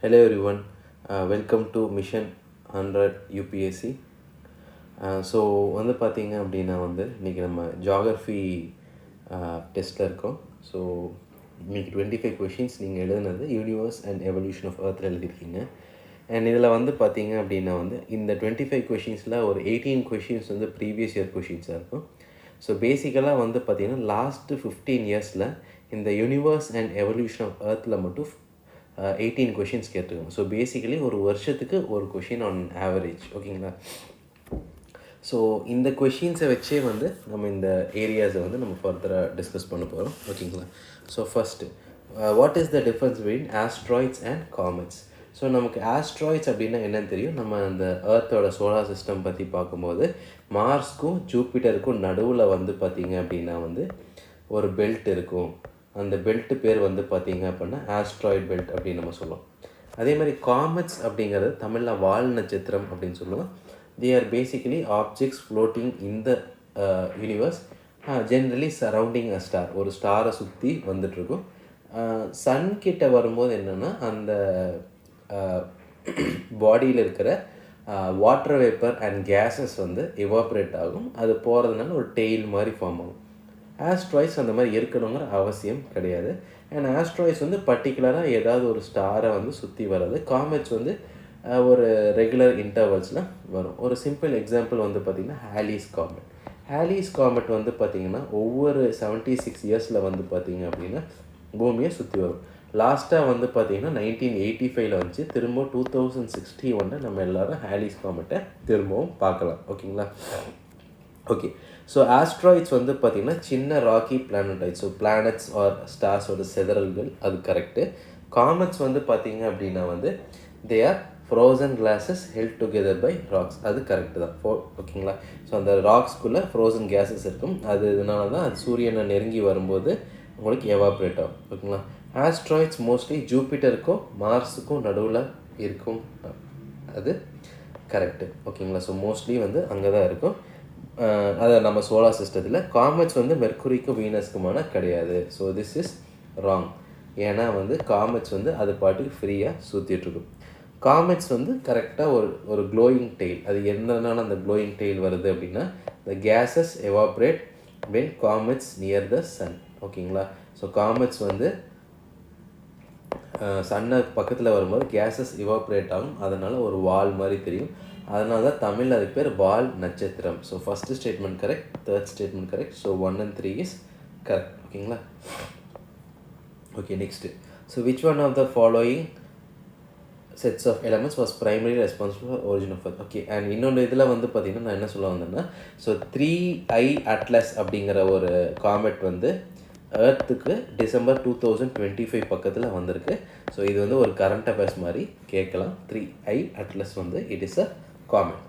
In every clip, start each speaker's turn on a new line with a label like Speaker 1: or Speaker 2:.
Speaker 1: Hello everyone, welcome to Mission 100 UPSC. So வந்து பார்த்தீங்க அப்படின்னா இன்றைக்கி நம்ம ஜாகிரஃபி டெஸ்ட்டில் இருக்கோம். ஸோ இன்றைக்கி 25 கொஷின்ஸ் நீங்கள் எழுதுனது யூனிவர்ஸ் அண்ட் எவல்யூஷன் ஆஃப் எர்த்தில் எழுதியிருக்கீங்க. அண்ட் இதில் பார்த்தீங்க அப்படின்னா இந்த 25 கொஷின்ஸில் ஒரு 18 கொஷின்ஸ் ப்ரீவியஸ் இயர் கொஷின்ஸாக இருக்கும். ஸோ பேசிக்கலாக பார்த்தீங்கன்னா லாஸ்ட்டு 15 இயர்ஸில் இந்த யூனிவர்ஸ் அண்ட் எவல்யூஷன் ஆஃப் எர்த்தில் மட்டும் 18 கொஷின்ஸ் கேட்டிருக்கோம். ஸோ பேசிக்கலி ஒரு வருஷத்துக்கு ஒரு கொஷின் ஆன் ஆவரேஜ், ஓகேங்களா? ஸோ இந்த கொஷின்ஸை வச்சே நம்ம இந்த ஏரியாஸை நம்ம ஃபர்தராக டிஸ்கஸ் பண்ண போகிறோம், ஓகேங்களா? So first, what is the difference between asteroids and comets? So நமக்கு ஆஸ்ட்ராய்ட்ஸ் அப்படின்னா என்னன்னு தெரியும். நம்ம அந்த ஏர்த்தோட சோலார் சிஸ்டம் பற்றி பார்க்கும்போது மார்ஸ்க்கும் ஜூப்பிட்டருக்கும் நடுவில் பார்த்திங்க அப்படின்னா ஒரு பெல்ட் இருக்கும். அந்த பெல்ட்டு பேர் பார்த்திங்க அப்படின்னா ஆஸ்ட்ராய்ட் பெல்ட் அப்படின்னு நம்ம சொல்லுவோம். அதே மாதிரி காமெட்ஸ் அப்படிங்கிறது தமிழில் வால் நட்சத்திரம் அப்படின்னு சொல்லுவோம். They are basically objects floating in the universe, generally surrounding a star. ஒரு ஸ்டாரை சுற்றி வந்துட்டுருக்கும். சன் கிட்ட வரும்போது என்னென்னா அந்த பாடியில் இருக்கிற water vapour and gases evaporate ஆகும். அது போகிறதுனால ஒரு டெய்ல் மாதிரி ஃபார்ம் ஆகும். ஆஸ்ட்ராய்ட்ஸ் அந்த மாதிரி இருக்கணுங்கிற அவசியம் கிடையாது. அண்ட் ஆஸ்ட்ராய்ட்ஸ் பர்டிகுலராக ஏதாவது ஒரு ஸ்டாரை சுற்றி வராது. காமெட்ஸ் ஒரு ரெகுலர் இன்டர்வல்ஸில் வரும். ஒரு சிம்பிள் எக்ஸாம்பிள் பார்த்திங்கன்னா ஹேலீஸ் காமெட். ஹேலீஸ் காமெட் பார்த்திங்கன்னா ஒவ்வொரு 76 இயர்ஸில் பார்த்திங்க அப்படின்னா பூமியை சுற்றி வரும். லாஸ்ட்டாக பார்த்திங்கன்னா 1985 வந்துச்சு. திரும்ப 2061 நம்ம எல்லோரும் ஹேலீஸ் காமெட்டை திரும்பவும் பார்க்கலாம், ஓகேங்களா? ஓகே, ஸோ ஆஸ்ட்ராய்ட்ஸ் பார்த்திங்கன்னா சின்ன rocky planetoids. So planets are ஸ்டார்ஸோட செதறல்கள், அது கரெக்டு. காமெட்ஸ் பார்த்திங்க அப்படின்னா they are frozen glasses held together by rocks, அது கரெக்டு தான். ஓகேங்களா? ஸோ அந்த ராக்ஸ்குள்ளே ஃப்ரோசன் கேஸஸ் இருக்கும். இதனால தான் அது சூரியனை நெருங்கி வரும்போது உங்களுக்கு எவாப்ரேட் ஆகும், ஓகேங்களா? ஆஸ்ட்ராய்ட்ஸ் மோஸ்ட்லி ஜூப்பிட்டருக்கும் மார்ஸுக்கும் நடுவில் இருக்கும், அது கரெக்டு, ஓகேங்களா? ஸோ மோஸ்ட்லி அங்கே தான் இருக்கும். அதை நம்ம சோலார் சிஸ்டத்தில். காமெட்ஸ் மெர்க்குரிக்கும் வீனஸ்க்குமான கிடையாது. So this is wrong. ஏன்னா காமெட்ஸ் அது பாட்டுக்கு ஃப்ரீயாக சுற்றிட்டுருக்கும். காமெட்ஸ் கரெக்டாக ஒரு க்ளோயிங் டெய்ல். அது என்னனால அந்த க்ளோயிங் டெய்ல் வருது அப்படின்னா the gases evaporate when comets near the sun, ஓகேங்களா? ஸோ காமெட்ஸ் சன்னை பக்கத்தில் வரும்போது கேஸஸ் எவாப்ரேட் ஆகும். அதனால் ஒரு வால் மாதிரி தெரியும். அதனால தான் தமிழில் அதுக்கு பேர் வால் நட்சத்திரம். So first statement correct, third statement correct. So 1 and 3 is correct, ஓகேங்களா? Okay, next. So which one of the following sets of elements was primary responsible for origin of earth? Okay, and இன்னொன்று இதில் பார்த்திங்கன்னா நான் என்ன சொல்ல வந்தேன்னா, so 3I atlas அப்படிங்கிற ஒரு காமெட் எர்த்துக்கு டிசம்பர் 2025 பக்கத்தில் வந்திருக்கு. ஸோ இது ஒரு கரண்ட் அஃபேர்ஸ் மாதிரி கேட்கலாம். 3I atlas it is a comet.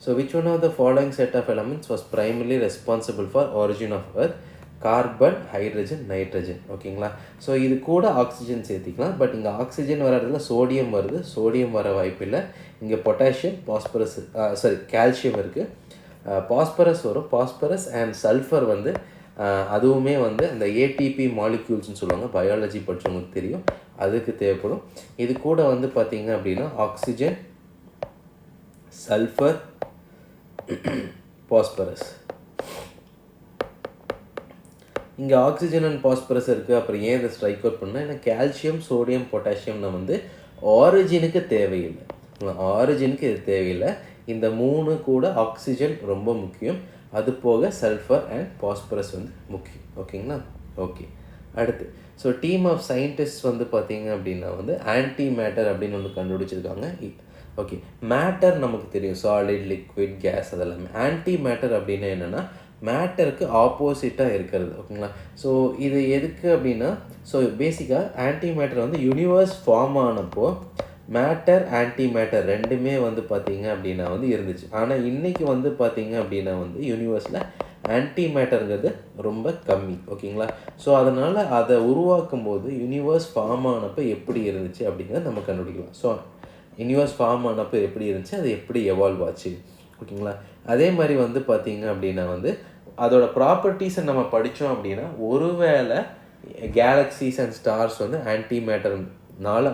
Speaker 1: So which one of the following set of elements was primarily responsible for origin of earth? Carbon, hydrogen, nitrogen, ஓகேங்களா? So இது கூட oxygen சேர்த்திக்கலாம். பட் இங்கே oxygen வர இடத்துல sodium வருது. சோடியம் வர வாய்ப்பில்லை. இங்கே பொட்டாசியம், பாஸ்பரஸ், கால்சியம் இருக்குது. பாஸ்பரஸ் வரும். பாஸ்பரஸ் அண்ட் சல்ஃபர் அதுவுமே அந்த ஏடிபி மாலிக்யூல்ஸ்னு சொல்லுவாங்க. பயாலஜி படித்தவங்களுக்கு தெரியும், அதுக்கு தேவைப்படும். இது கூட பார்த்திங்க அப்படின்னா ஆக்சிஜன், சல்ஃபர், பாஸ்பரஸ். இங்கே ஆக்சிஜன் அண்ட் பாஸ்பரஸ் இருக்குது. அப்புறம் ஏன் இதை ஸ்ட்ரைக் அவுட் பண்ணால், ஏன்னா கால்சியம், சோடியம், பொட்டாசியம்னா ஆரிஜினுக்கு தேவையில்லை. ஆரிஜினுக்கு இது தேவையில்லை. இந்த 3 கூட ஆக்சிஜன் ரொம்ப முக்கியம். அது போக சல்ஃபர் அண்ட் பாஸ்பரஸ் முக்கியம், ஓகேங்களா? ஓகே, அடுத்து. ஸோ டீம் ஆஃப் சயின்டிஸ்ட் பார்த்திங்க அப்படின்னா ஆன்டி மேட்டர் அப்படின்னு ஒன்று கண்டுபிடிச்சிருக்காங்க. ஓகே, மேட்டர் நமக்கு தெரியும், சாலிட், லிக்விட், கேஸ், அதெல்லாமே. ஆன்டி மேட்டர் அப்படின்னா என்னென்னா மேட்டருக்கு ஆப்போசிட்டாக இருக்கிறது, ஓகேங்களா? ஸோ இது எதுக்கு அப்படின்னா, ஸோ பேசிக்காக ஆன்டி மேட்டர் யூனிவர்ஸ் ஃபார்ம் ஆனப்போ மேட்டர், ஆன்டி மேட்டர் ரெண்டுமே பார்த்திங்க அப்படின்னா இருந்துச்சு. ஆனால் இன்றைக்கி பார்த்திங்க அப்படின்னா யூனிவர்ஸில் ஆன்டி மேட்டருங்கிறது ரொம்ப கம்மி, ஓகேங்களா? ஸோ அதனால் அதை உருவாக்கும் போது யூனிவர்ஸ் ஃபார்ம் ஆனப்போ எப்படி இருந்துச்சு அப்படிங்கிறத நம்ம கண்டுபிடிக்கலாம். ஸோ யூனிவர்ஸ் ஃபார்ம் ஆனப்போ எப்படி இருந்துச்சு, அது எப்படி எவால்வ் ஆச்சு, ஓகேங்களா? அதே மாதிரி பார்த்திங்க அப்படின்னா அதோட ப்ராப்பர்ட்டிஸை நம்ம படித்தோம் அப்படின்னா ஒருவேளை galaxies and stars anti matter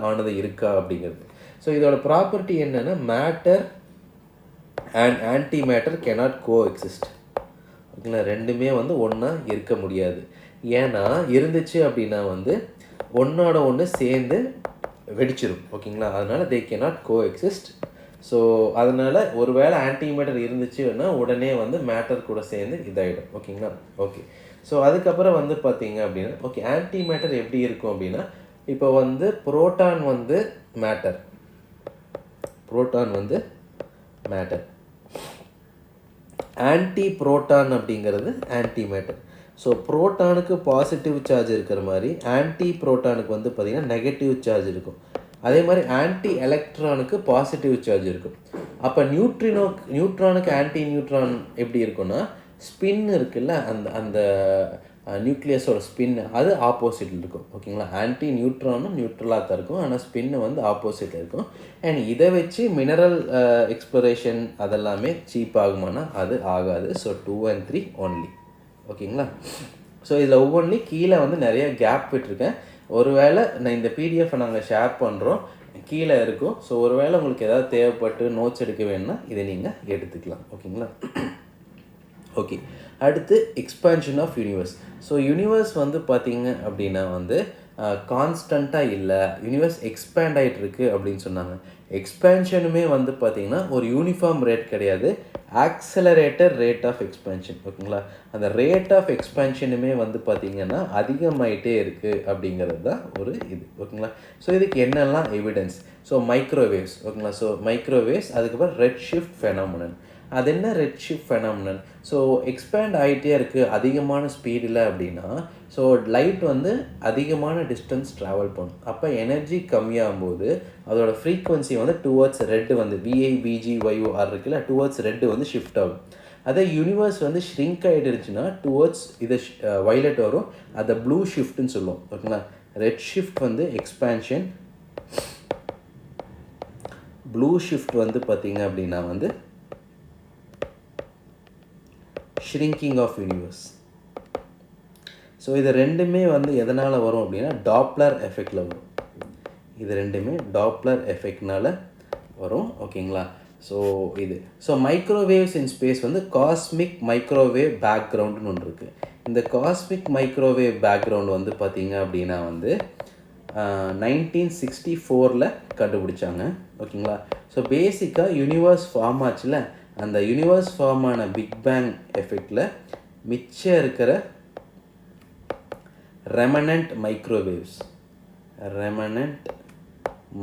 Speaker 1: ஆனது இருக்கா அப்படிங்கிறது. ஸோ இதோட ப்ராப்பர்ட்டி என்னென்னா matter and anti matter cannot coexist. ஓகேங்களா, ரெண்டுமே வந்து ஒன்றா இருக்க முடியாது. ஏன்னா இருந்துச்சு அப்படின்னா வந்து ஒன்றோட ஒன்று சேர்ந்து வெடிச்சிடும். ஓகேங்களா, அதனால் they cannot coexist. ஸோ அதனால் ஒரு வேளை ஆன்டி மேட்டர் இருந்துச்சுன்னா உடனே வந்து மேட்டர் கூட சேர்ந்து இதாகிடும். ஓகேங்களா, ஓகே. ஸோ அதுக்கப்புறம் வந்து பார்த்தீங்க அப்படின்னா ஓகே ஆன்டி மேட்டர் எப்படி இருக்கும் அப்படின்னா இப்போ வந்து புரோட்டான் வந்து மேட்டர், ஆன்டி புரோட்டான் அப்படிங்கிறது ஆன்டி மேட்டர். ஸோ புரோட்டானுக்கு பாசிட்டிவ் சார்ஜ் இருக்கிற மாதிரி ஆன்டி புரோட்டானுக்கு வந்து பார்த்திங்கன்னா நெகட்டிவ் சார்ஜ் இருக்கும். அதே மாதிரி ஆன்டி எலக்ட்ரானுக்கு பாசிட்டிவ் சார்ஜ் இருக்கும். அப்போ நியூட்ரானுக்கு ஆன்டி நியூட்ரான் எப்படி இருக்குன்னா ஸ்பின் இருக்குல்ல, அந்த அந்த நியூக்ளியஸோட ஸ்பின் அது ஆப்போசிட்டில் இருக்கும். ஓகேங்களா, ஆன்டி நியூட்ரானும் நியூட்ரலாக தான் இருக்கும், ஆனால் ஸ்பின்னு வந்து ஆப்போசிட்டில் இருக்கும். அண்ட் இதை வச்சு மினரல் எக்ஸ்ப்ளரேஷன் அதெல்லாமே சீப் ஆகுமானா அது ஆகாது. So 2 and 3 only. ஓகேங்களா, ஸோ இதில் ஒவ்வொன்றையும் கீழே வந்து நிறைய கேப் விட்டுருக்கேன். ஒருவேளை நான் இந்த பிடிஎஃப்பை நாங்கள் ஷேர் பண்ணுறோம், கீழே இருக்கும். ஸோ ஒருவேளை உங்களுக்கு ஏதாவது தேவைப்பட்டு நோட்ஸ் எடுக்க வேணும்னா இதை நீங்கள் எடுத்துக்கலாம். ஓகேங்களா, ஓகே. அடுத்து expansion of universe. So universe வந்து பார்த்திங்க அப்படின்னா வந்து கான்ஸ்டண்ட்டாக இல்லை, யூனிவர்ஸ் எக்ஸ்பேண்ட் ஆகிட்டு இருக்குது அப்படின்னு சொன்னாங்க. எக்ஸ்பேன்ஷனுமே வந்து பார்த்திங்கன்னா ஒரு யூனிஃபார்ம் ரேட் கிடையாது, ஆக்சலரேட்டர் ரேட் ஆஃப் எக்ஸ்பேன்ஷன். ஓகேங்களா, அந்த ரேட் ஆஃப் எக்ஸ்பேன்ஷனுமே வந்து பார்த்திங்கன்னா அதிகமாகிட்டே இருக்குது அப்படிங்கிறது தான் ஒரு இது. ஓகேங்களா, ஸோ இதுக்கு என்னெல்லாம் எவிடன்ஸ்? So microwaves. ஓகேங்களா, ஸோ மைக்ரோவேவ்ஸ், அதுக்கப்புறம் ரெட் ஷிஃப்ட் ஃபெனாமினன். அது என்ன red shift phenomenon? So expand ஆகிட்டே இருக்குது அதிகமான ஸ்பீடில் அப்படின்னா ஸோ லைட் வந்து அதிகமான டிஸ்டன்ஸ் ட்ராவல் பண்ணும். அப்போ எனர்ஜி கம்மியாகும்போது அதோட ஃப்ரீக்வன்சி வந்து டுவர்ட்ஸ் ரெட்டு வந்து VIBGYOR இருக்குல்ல, டுவர்ட்ஸ் ரெட்டு வந்து ஷிஃப்ட் ஆகும். அதே யூனிவர்ஸ் வந்து ஷ்ரிங்க் ஆகிடுச்சுன்னா டுவர்ட்ஸ் இதை வைலட் வரும், அதை ப்ளூ ஷிஃப்ட்னு சொல்லுவோம். ஓகேங்களா, ரெட் ஷிஃப்ட் வந்து எக்ஸ்பேன்ஷன், ப்ளூ ஷிஃப்ட் வந்து பார்த்திங்க அப்படின்னா வந்து ஷ்ரிங்கிங் ஆஃப் யூனிவர்ஸ். ஸோ இது ரெண்டுமே வந்து எதனால் வரும் அப்படின்னா டாப்ளர் எஃபெக்டில் வரும். இது ரெண்டுமே டாப்ளர் எஃபெக்ட்னால் வரும். ஓகேங்களா, ஸோ இது மைக்ரோவேவ்ஸ் இன் ஸ்பேஸ் வந்து காஸ்மிக் மைக்ரோவேவ் பேக்ரவுண்டுன்னு ஒன்று இருக்குது. இந்த காஸ்மிக் மைக்ரோவேவ் பேக்ரவுண்ட் வந்து பார்த்திங்க அப்படின்னா வந்து 1964 கண்டுபிடிச்சாங்க. ஓகேங்களா, ஸோ பேசிக்காக யூனிவர்ஸ் ஃபார்ம் ஆச்சுல, அந்த யூனிவர்ஸ் ஃபார்ம் ஆன பிக் பேங் எஃபெக்டில் மிச்சம் இருக்கிற ரெமனண்ட்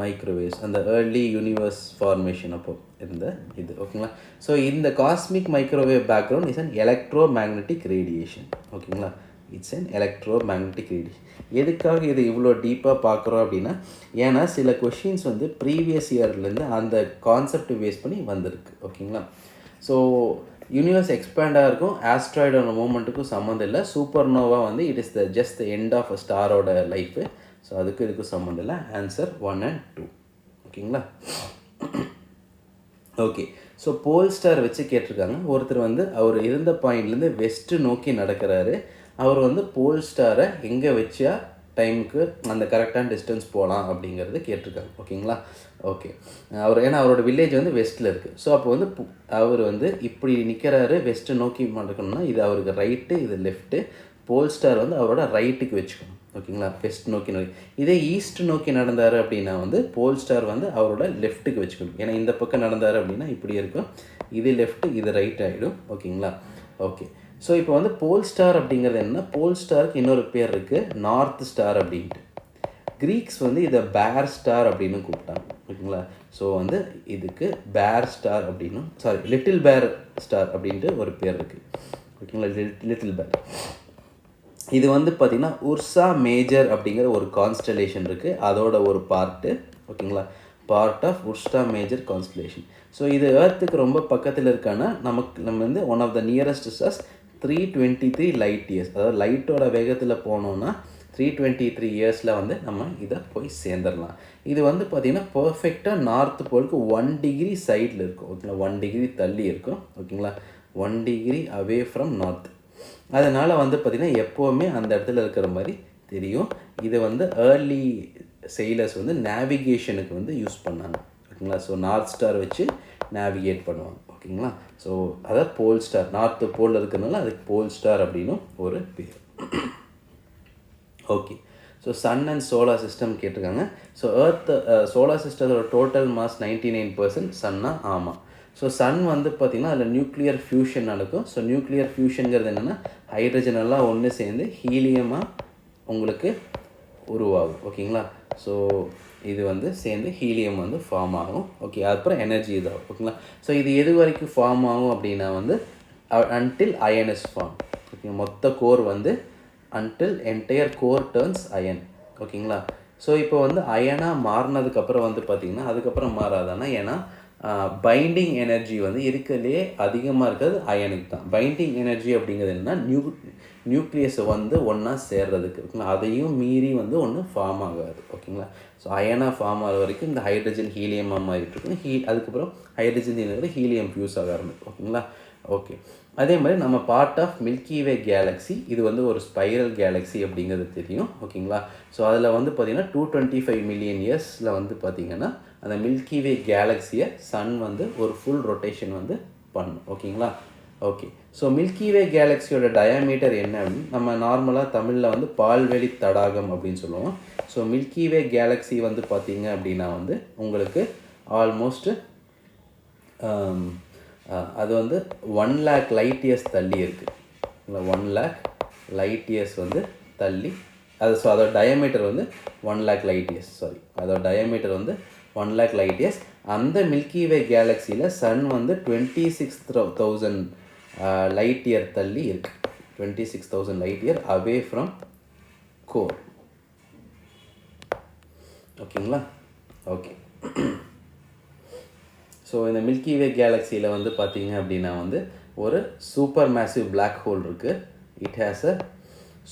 Speaker 1: மைக்ரோவேவ்ஸ் அந்த ஏர்லி யூனிவர்ஸ் ஃபார்மேஷன் அப்போ இருந்த இது. ஓகேங்களா, ஸோ இந்த cosmic microwave background is an electromagnetic radiation. ஓகேங்களா, it's an electromagnetic radiation. எதுக்காக இது இவ்வளோ டீப்பாக பார்க்குறோம் அப்படின்னா ஏன்னா சில கொஷின்ஸ் வந்து ப்ரீவியஸ் இயர்லேருந்து அந்த கான்செப்ட் பேஸ் பண்ணி வந்திருக்கு. ஓகேங்களா, ஸோ யூனிவர்ஸ் எக்ஸ்பேண்டாக இருக்கும், ஆஸ்ட்ராய்டோட மூமெண்ட்டுக்கும் சம்மந்தம் இல்லை. சூப்பர் நோவா வந்து it is just the end of a ஸ்டாரோட லைஃபு. ஸோ இதுக்கும் சம்மந்தம் இல்லை. Answer 1 and 2. ஓகேங்களா, ஓகே. ஸோ போல் ஸ்டார் வச்சு கேட்டிருக்காங்க. ஒருத்தர் வந்து அவர் இருந்த பாயிண்ட்லேருந்து வெஸ்ட்டு நோக்கி நடக்கிறாரு. அவர் வந்து போல் ஸ்டாரை எங்கே வச்சா டைமுக்கு அந்த கரெக்டான டிஸ்டன்ஸ் போகலாம் அப்படிங்கிறது கேட்டிருக்காங்க. ஓகேங்களா, ஓகே. ஏன்னா அவரோட வில்லேஜ் வந்து வெஸ்ட்டில் இருக்குது. ஸோ அப்போ வந்து அவர் வந்து இப்படி நிற்கிறாரு, வெஸ்ட்டு நோக்கி நடக்கணும்னா இது அவருக்கு ரைட்டு, இது லெஃப்ட்டு. போல் ஸ்டார் வந்து அவரோட ரைட்டுக்கு வச்சுக்கணும். ஓகேங்களா, வெஸ்ட் நோக்கி இதே ஈஸ்ட் நோக்கி நடந்தார் அப்படின்னா வந்து போல் ஸ்டார் வந்து அவரோட லெஃப்ட்டுக்கு வச்சுக்கணும். ஏன்னா இந்த பக்கம் நடந்தார் அப்படின்னா இப்படி இருக்கும், இது லெஃப்ட்டு, இது ரைட் ஆகிடும். ஓகேங்களா, ஓகே. ஸோ இப்போ வந்து போல் ஸ்டார் அப்படிங்கிறது என்ன? போல் ஸ்டாருக்கு இன்னொரு பேர் இருக்குது, நார்த் ஸ்டார் அப்படின்ட்டு. க்ரீக்ஸ் வந்து இதை பேர் ஸ்டார் அப்படின்னு கூப்பிட்டாங்க. ஓகேங்களா, ஸோ வந்து இதுக்கு பேர் ஸ்டார் அப்படின்னும் லிட்டில் பேர் ஸ்டார் அப்படின்ட்டு ஒரு பேர் இருக்குது. ஓகேங்களா, லிட்டில் பேர். இது வந்து பார்த்திங்கன்னா உர்சா மேஜர் அப்படிங்கிற ஒரு கான்ஸ்டலேஷன் இருக்குது, அதோட ஒரு பார்ட்டு. ஓகேங்களா, part of Ursa Major constellation. So இது ஏர்த்துக்கு ரொம்ப பக்கத்தில் இருக்கானா நம்ம வந்து one of the nearest stars 323 light years. அதாவது லைட்டோட வேகத்தில் போனோன்னா 323 இயர்ஸில் வந்து நம்ம இதை போய் சேர்ந்துடலாம். இது வந்து பார்த்திங்கன்னா பர்ஃபெக்டாக நார்த் போலுக்கு 1 டிகிரி சைடில் இருக்கும். ஓகேங்களா, 1 டிகிரி தள்ளி இருக்கும். ஓகேங்களா, 1 டிகிரி அவே ஃப்ரம் நார்த். அதனால் வந்து பார்த்திங்கன்னா எப்போவுமே அந்த இடத்துல இருக்கிற மாதிரி தெரியும். இது வந்து ஏர்லி sailors வந்து நேவிகேஷனுக்கு வந்து யூஸ் பண்ணாங்க. ஓகேங்களா. ஸோ நார்த் ஸ்டார் வச்சு நேவிகேட் பண்ணுவாங்க. ஓகேங்களா. ஸோ அதாவது போல் ஸ்டார், நார்த்து போல் இருக்கிறதுனால அதுக்கு போல் ஸ்டார் அப்படின்னு ஒரு பேர். Okay. So sun and solar system கேட்டிருக்காங்க. ஸோ எர்த் சோலார் சிஸ்டத்தோட டோட்டல் மாஸ் 99% சன்னா. ஆமாம். ஸோ சன் வந்து பார்த்திங்கன்னா அதில் நியூக்ளியர் ஃபியூஷன் நடக்கும். ஸோ நியூக்ளியர் ஃபியூஷனுங்கிறது என்னென்னா ஹைட்ரஜன் எல்லாம் ஒன்று சேர்ந்து ஹீலியமாக உங்களுக்கு உருவாகும். ஓகேங்களா. ஸோ இது வந்து சேர்ந்து ஹீலியம் வந்து ஃபார்ம் ஆகும். ஓகே. அதுக்கப்புறம் எனர்ஜி இதாகும். ஓகேங்களா. ஸோ இது எது வரைக்கும் ஃபார்ம் ஆகும் அப்படின்னா வந்து until iron is form. Okay. மொத்த கோர் வந்து until entire core turns iron. ஓகேங்களா. ஸோ இப்போ வந்து அயனாக மாறினதுக்கப்புறம் வந்து பார்த்திங்கன்னா அதுக்கப்புறம் மாறாதானா, ஏன்னா பைண்டிங் எனர்ஜி வந்து இருக்கிறதுலே அதிகமாக இருக்கிறது அயனுக்கு தான். பைண்டிங் எனர்ஜி அப்படிங்கிறது என்னென்னா நியூக்ளியஸை வந்து ஒன்றா சேர்றதுக்கு. ஓகேங்களா. அதையும் மீறி வந்து ஒன்று ஃபார்ம் ஆகாது. ஓகேங்களா. ஸோ அயனாக ஃபார்ம் ஆகிற வரைக்கும் இந்த ஹைட்ரஜன் ஹீலியமாக மாறிட்டு இருக்கும். அதுக்கப்புறம் ஹைட்ரஜன் இருக்கிறது ஹீலியம் ஃபியூஸ் ஆக ஆரம்பிக்கும். ஓகேங்களா. ஓகே. அதே மாதிரி நம்ம பார்ட் ஆஃப் மில்கிவே கேலக்ஸி, இது வந்து ஒரு ஸ்பைரல் கேலக்ஸி அப்படிங்கிறது தெரியும். ஓகேங்களா. ஸோ அதில் வந்து பார்த்திங்கன்னா 225 மில்லியன் இயர்ஸில் வந்து பார்த்திங்கன்னா அந்த மில்கிவே கேலக்ஸியை சன் வந்து ஒரு ஃபுல் ரொட்டேஷன் வந்து பண்ணும். ஓகேங்களா. ஓகே. ஸோ மில்கிவே கேலக்ஸியோட டயாமீட்டர் என்ன அப்படின்னு நம்ம நார்மலாக தமிழில் வந்து பால்வெளி தடாகம் அப்படின்னு சொல்லுவோம். ஸோ மில்கிவே கேலக்ஸி வந்து பார்த்திங்க அப்படின்னா வந்து உங்களுக்கு ஆல்மோஸ்ட்டு அது வந்து 1 lakh லைட் இயர்ஸ் தள்ளி இருக்குது. இல்லை 1 lakh லைட் இயர்ஸ் வந்து தள்ளி அது. ஸோ அதோட டயமீட்டர் வந்து 1 lakh லைட் இயர்ஸ். அதோட டயமீட்டர் வந்து 1 lakh லைட் இயர்ஸ். அந்த மில்கிவே கேலக்ஸியில் சன் வந்து 26,000 லைட் இயர் தள்ளி இருக்குது. 26,000 light year away from core. ஓகேங்களா. ஓகே. ஸோ இந்த மில்கிவே கேலக்ஸியில் வந்து பார்த்திங்க அப்படின்னா வந்து ஒரு சூப்பர் மேசிவ் பிளாக் ஹோல் இருக்குது. It has a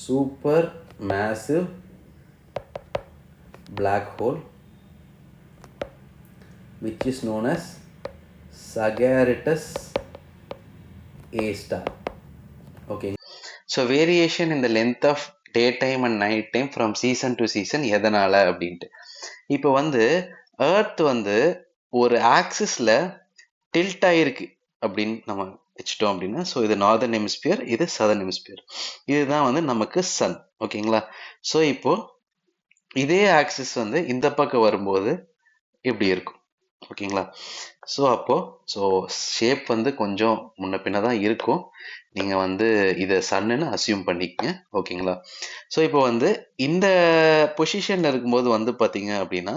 Speaker 1: super massive black hole which is known as Sagaritas A star. Okay. So variation in the length of daytime and night time from season to season எதனால் அப்படின்ட்டு. இப்போ வந்து earth வந்து ஒரு ஆக்சிஸில் tilt ஆகிருக்கு அப்படின்னு நம்ம வச்சுட்டோம் அப்படின்னா, ஸோ இது நார்தர்ன் ஹெமிஸ்பியர், இது சதர்ன் ஹெமிஸ்பியர். இதுதான் வந்து நமக்கு சன். ஓகேங்களா. ஸோ இப்போது இதே ஆக்சிஸ் வந்து இந்த பக்கம் வரும்போது இப்படி இருக்கும். ஓகேங்களா. ஸோ அப்போது ஷேப் வந்து கொஞ்சம் முன்ன பின்ன தான் இருக்கும். நீங்கள் வந்து இதை சன்னுன்னு அசியூம் பண்ணிக்கங்க. ஓகேங்களா. ஸோ இப்போ வந்து இந்த பொசிஷனில் இருக்கும்போது வந்து பார்த்தீங்க அப்படின்னா,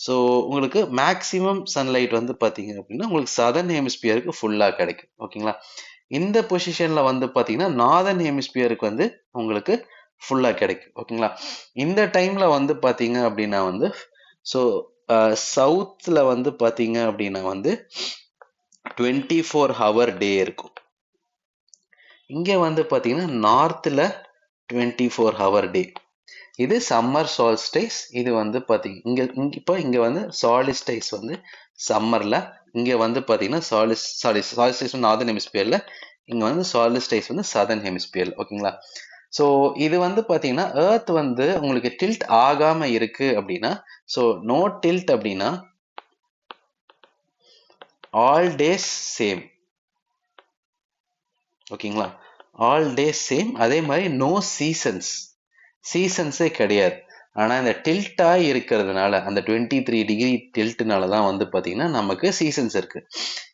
Speaker 1: ஸோ உங்களுக்கு மேக்ஸிமம் சன்லைட் வந்து பார்த்தீங்க அப்படின்னா உங்களுக்கு சதர்ன் ஹெமிஸ்பியருக்கு ஃபுல்லாக கிடைக்கும். ஓகேங்களா. இந்த பொசிஷனில் வந்து பார்த்தீங்கன்னா நார்தர்ன் ஹெமிஸ்பியருக்கு வந்து உங்களுக்கு ஃபுல்லாக கிடைக்கும். ஓகேங்களா. இந்த டைமில் வந்து பார்த்தீங்க அப்படின்னா வந்து ஸோ சவுத்தில் வந்து பார்த்தீங்க அப்படின்னா வந்து 24 hour டே இருக்கும். இங்கே வந்து பார்த்தீங்கன்னா நார்த்தில் 24 hour டே. இது சம்மர் சால்ஸ்டைஸ். இது வந்து பார்த்தீங்க இங்கே வந்து சாலிஸ்டைஸ் வந்து சம்மரில். இங்கே வந்து பார்த்தீங்கன்னா சாலிஸ்டைஸ் நார்தர்ன் ஹெமிஸ்பியரில், இங்கே வந்து சாலிஸ்டைஸ் வந்து சதர்ன் ஹெமிஸ்பியரில். ஓகேங்களா. ஸோ இது வந்து பார்த்தீங்கன்னா எர்த் வந்து உங்களுக்கு டில்ட் ஆகாமல் இருக்குது அப்படின்னா, ஸோ நோ டில்ட் அப்படின்னா ஆல் டேஸ் சேம். ஓகேங்களா. All days same. அதே மாதிரி நோ சீசன்ஸே கிடையாது. ஆனால் இந்த டில்ட்டாக இருக்கிறதுனால அந்த 23 டிகிரி டில்ட்டுனால தான் வந்து பார்த்தீங்கன்னா நமக்கு சீசன்ஸ் இருக்குது.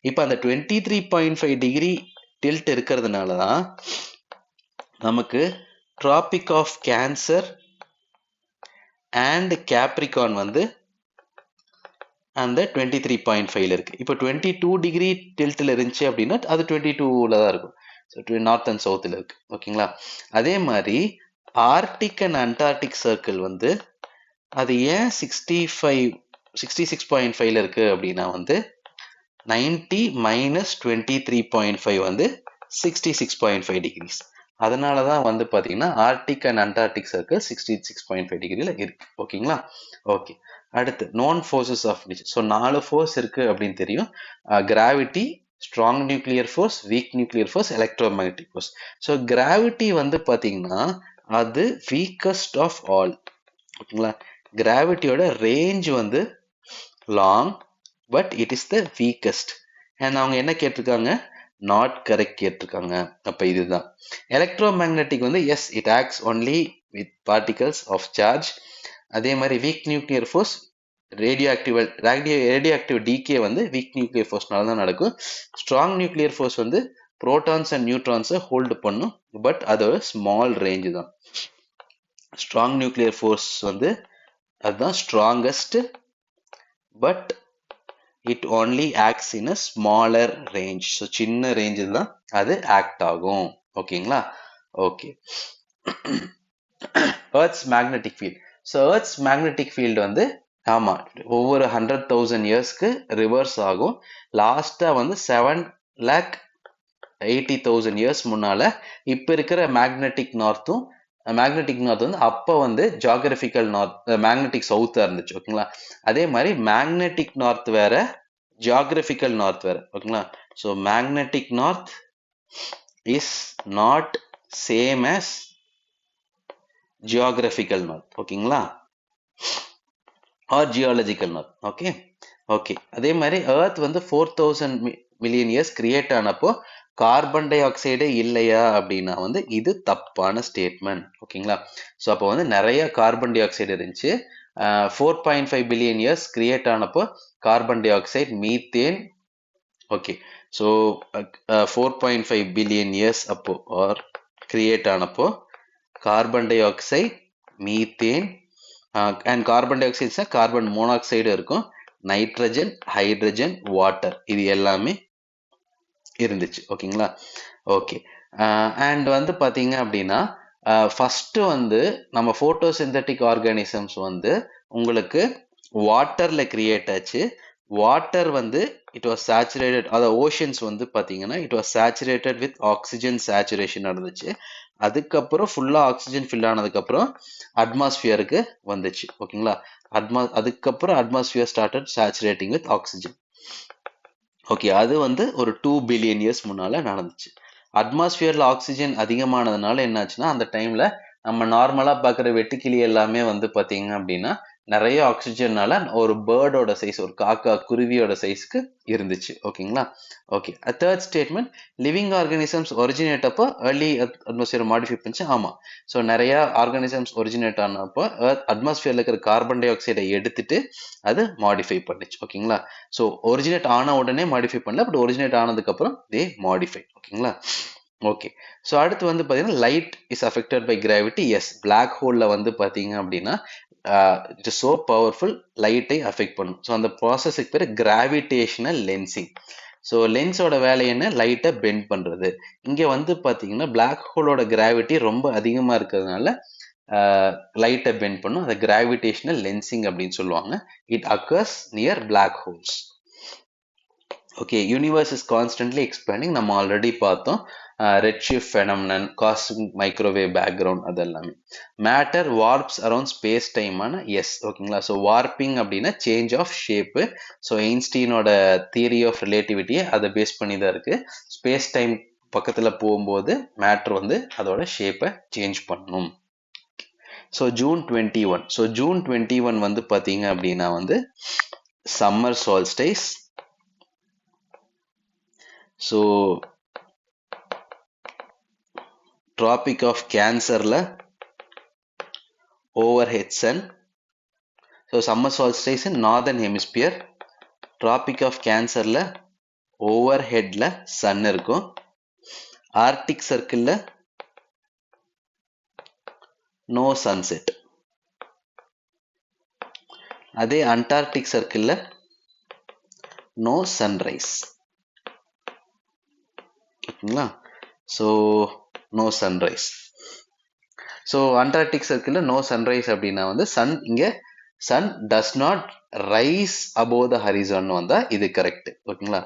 Speaker 1: இப்போ அந்த 23.5 டிகிரி டில்ட் இருக்கிறதுனால தான் நமக்கு tropic of Cancer and Capricorn வந்து அந்த 23.5 இருக்குது. இப்போ 22 டிகிரி டில்ட்டில் இருந்துச்சு அப்படின்னா அது 22ல் தான் இருக்கும். ஸோ நார்த் அண்ட் சவுத்தில் இருக்குது. ஓகேங்களா. அதே மாதிரி ஆர்டிக் அண்ட் அண்டார்டிக் சர்க்கிள் வந்து அது ஏன் 66.5 இருக்குது அப்படின்னா வந்து 90 - 23.5 வந்து 66.5 டிகிரிஸ். அதனால தான் வந்து பார்த்தீங்கன்னா ஆர்டிக் அண்ட் அண்டார்டிக் சர்க்கிள் 66.5 டிகிரியில் இருக்கு. ஓகேங்களா. ஓகே. அடுத்து known forces of nature. So 4 force இருக்குது அப்படின்னு தெரியும். Gravity, strong nuclear force, weak nuclear force, electro magnetic force. So gravity வந்து பார்த்தீங்கன்னா அது வீக்கஸ்ட் ஆஃப் ஆல். ஓகேங்களா.
Speaker 2: கிராவிட்டியோட ரேஞ்ச் வந்து long but it is the weakest. And அவங்க என்ன கேட்டிருக்காங்க, நாட் கரெக்ட் கேட்டிருக்காங்க. அப்போ இதுதான் எலக்ட்ரோ மேக்னெட்டிக் வந்து as it acts only with particles of charge. அதே மாதிரி weak nuclear force radio active decay வந்து வீக் நியூக்ளியர் ஃபோர்ஸ்னால தான் நடக்கும். ஸ்ட்ராங் நியூக்ளியர் ஃபோர்ஸ் வந்து புரோட்டான்ஸ் அண்ட் நியூட்ரான்ஸை ஹோல்டு பண்ணும், பட் அதோட ஸ்மால் ரேஞ்சு தான். ஸ்ட்ராங் நியூக்ளியர் ஃபோர்ஸ் வந்து அதுதான் strongest, but it only acts in a smaller range. So சின்ன ரேஞ்சில் தான் அது ஆக்ட் ஆகும். ஓகேங்களா? Okay. Earths magnetic field. So earths magnetic field வந்து ஆமாம் ஒவ்வொரு 100,000 இயர்ஸ்க்கு ரிவர்ஸ் ஆகும். லாஸ்ட்டாக வந்து 7,80,000 இயர்ஸ் முன்னால் இப்போ இருக்கிற மேக்னெட்டிக் நார்த் வந்து அப்போ வந்து ஜியாகிரபிக்கல் நார்த், மேக்னெட்டிக் சவுத்தாக இருந்துச்சு. ஓகேங்களா? அதே மாதிரி மேக்னெட்டிக் நார்த் வேற, ஜியாகிரபிக்கல் நார்த் வேற. ஓகேங்களா? So magnetic north is not same as geographical north. ஓகேங்களா? Or geological north. ஓகே. அதே மாதிரி எர்த் வந்து 4,000 மில்லியன் இயர்ஸ் கிரியேட் ஆனப்போ கார்பன் டை ஆக்சைடே இல்லையா அப்படின்னா வந்து இது தப்பான ஸ்டேட்மெண்ட். ஓகேங்களா? ஸோ அப்போ வந்து நிறைய கார்பன் டை ஆக்சைடு இருந்துச்சு. 4.5 பில்லியன் இயர்ஸ் கிரியேட் ஆனப்போ carbon dioxide, methane. Okay. So 4.5 billion years அப்போ ஆர் கிரியேட் ஆனப்போ carbon dioxide, methane and carbon டை ஆக்சைட்ஸ்னா கார்பன் மோனாக்சைடு இருக்கும், நைட்ரஜன், ஹைட்ரஜன், வாட்டர், இது எல்லாமே இருந்துச்சு. ஓகேங்களா? ஓகே. அண்ட் வந்து பார்த்தீங்க அப்படின்னா ஃபஸ்ட்டு வந்து நம்ம ஃபோட்டோசிந்தட்டிக் ஆர்கானிசம்ஸ் வந்து உங்களுக்கு வாட்டரில் கிரியேட் ஆச்சு. வாட்டர் வந்து இட் வாஸ் சேச்சுரேட்டட், அதாவது ஓஷன்ஸ் வந்து பார்த்தீங்கன்னா it was saturated with oxygen saturation நடந்துச்சு. அதுக்கப்புறம் ஃபுல்லாக ஆக்சிஜன் ஃபில் ஆனதுக்கப்புறம் அட்மாஸ்பியருக்கு வந்துச்சு. ஓகேங்களா? அதுக்கப்புறம் atmosphere started saturating with oxygen. Okay. அது வந்து ஒரு 2 பில்லியன் இயர்ஸ் முன்னால் நடந்துச்சு. அட்மாஸ்பியரில் ஆக்சிஜன் அதிகமானதுனால என்னாச்சுன்னா அந்த டைமில் நம்ம நார்மலாக பார்க்குற வெட்டுக்கிளி எல்லாமே வந்து பார்த்தீங்க அப்படின்னா நிறைய ஆக்சிஜன்னால ஒரு பேர்டோட சைஸ், ஒரு காக்கா குருவியோட சைஸ்க்கு இருந்துச்சு. ஓகேங்களா? Okay. Third statement, living organisms originate அப்போ ஏர்லி அட்மாஸ்பியர் மாடிஃபை பண்ணிச்சு. ஆமாம். ஸோ நிறைய ஆர்கானிசம்ஸ் ஒரிஜினேட் ஆனப்போ அட்மாஸ்பியரில் இருக்கிற கார்பன் டை ஆக்சைடை எடுத்துட்டு அது மாடிஃபை பண்ணுச்சு. ஓகேங்களா? ஸோ ஒரிஜினேட் ஆன உடனே மாடிஃபை பண்ணல, பட் ஒரிஜினேட் ஆனதுக்கப்புறம் தே மாடிஃபை. ஓகேங்களா? ஓகே. ஸோ அடுத்து வந்து பார்த்தீங்கன்னா light is affected by gravity. Yes, black ஹோலில் வந்து பார்த்தீங்க அப்படின்னா இட் இஸ் ஸோ பவர்ஃபுல், லைட்டை அஃபெக்ட் பண்ணும். ஸோ அந்த ப்ராசஸுக்கு பேர் கிராவிடேஷனல் லென்சிங். ஸோ லென்ஸோட வேலை என்ன, லைட்டை பெண்ட் பண்ணுறது. இங்கே வந்து பார்த்தீங்கன்னா பிளாக் ஹோலோட கிராவிட்டி ரொம்ப அதிகமாக இருக்கிறதுனால லைட்டை பெண்ட் பண்ணும். அதை கிராவிடேஷனல் லென்சிங் அப்படின்னு சொல்லுவாங்க. It occurs near black holes. Okay. Universe is constantly expanding, நம்ம ஆல்ரெடி பார்த்தோம். Red shift phenomenon, cosmic microwave background, அது எல்லாமே. மேட்டர் வார்ப்ஸ் அரௌண்ட் ஸ்பேஸ் டைமான. எஸ். ஓகேங்களா? ஸோ வார்ப்பிங் அப்படின்னா சேஞ்ச் ஆஃப் ஷேப்பு. ஸோ ஐன்ஸ்டீனோட தியரி ஆஃப் ரிலேட்டிவிட்டியை அதை பேஸ் பண்ணி தான் இருக்குது. ஸ்பேஸ் டைம் பக்கத்தில் போகும்போது மேட்டர் வந்து அதோட ஷேப்பை சேஞ்ச் பண்ணணும். So June 21. ஸோ ஜூன் 21 வந்து பார்த்தீங்க அப்படின்னா வந்து summer solstice. So traffic of கேன்சரில் overhead sun. So summer solstice in northern hemisphere. Tropic of கேன்சரில் ஓவர் ஹெட்டில் சன் இருக்கும். ஆர்டிக் சர்க்கிளில் நோ சன்செட். அதே அண்டார்டிக் சர்க்கிளில் நோ சன்ரைஸ். ஓகேங்களா? So no sunrise. So Antarctic சர்க்கிளில் நோ சன்ரைஸ் அப்படின்னா வந்து சன் இங்கே sun does not rise above the horizon வந்தால் இது கரெக்ட். ஓகேங்களா?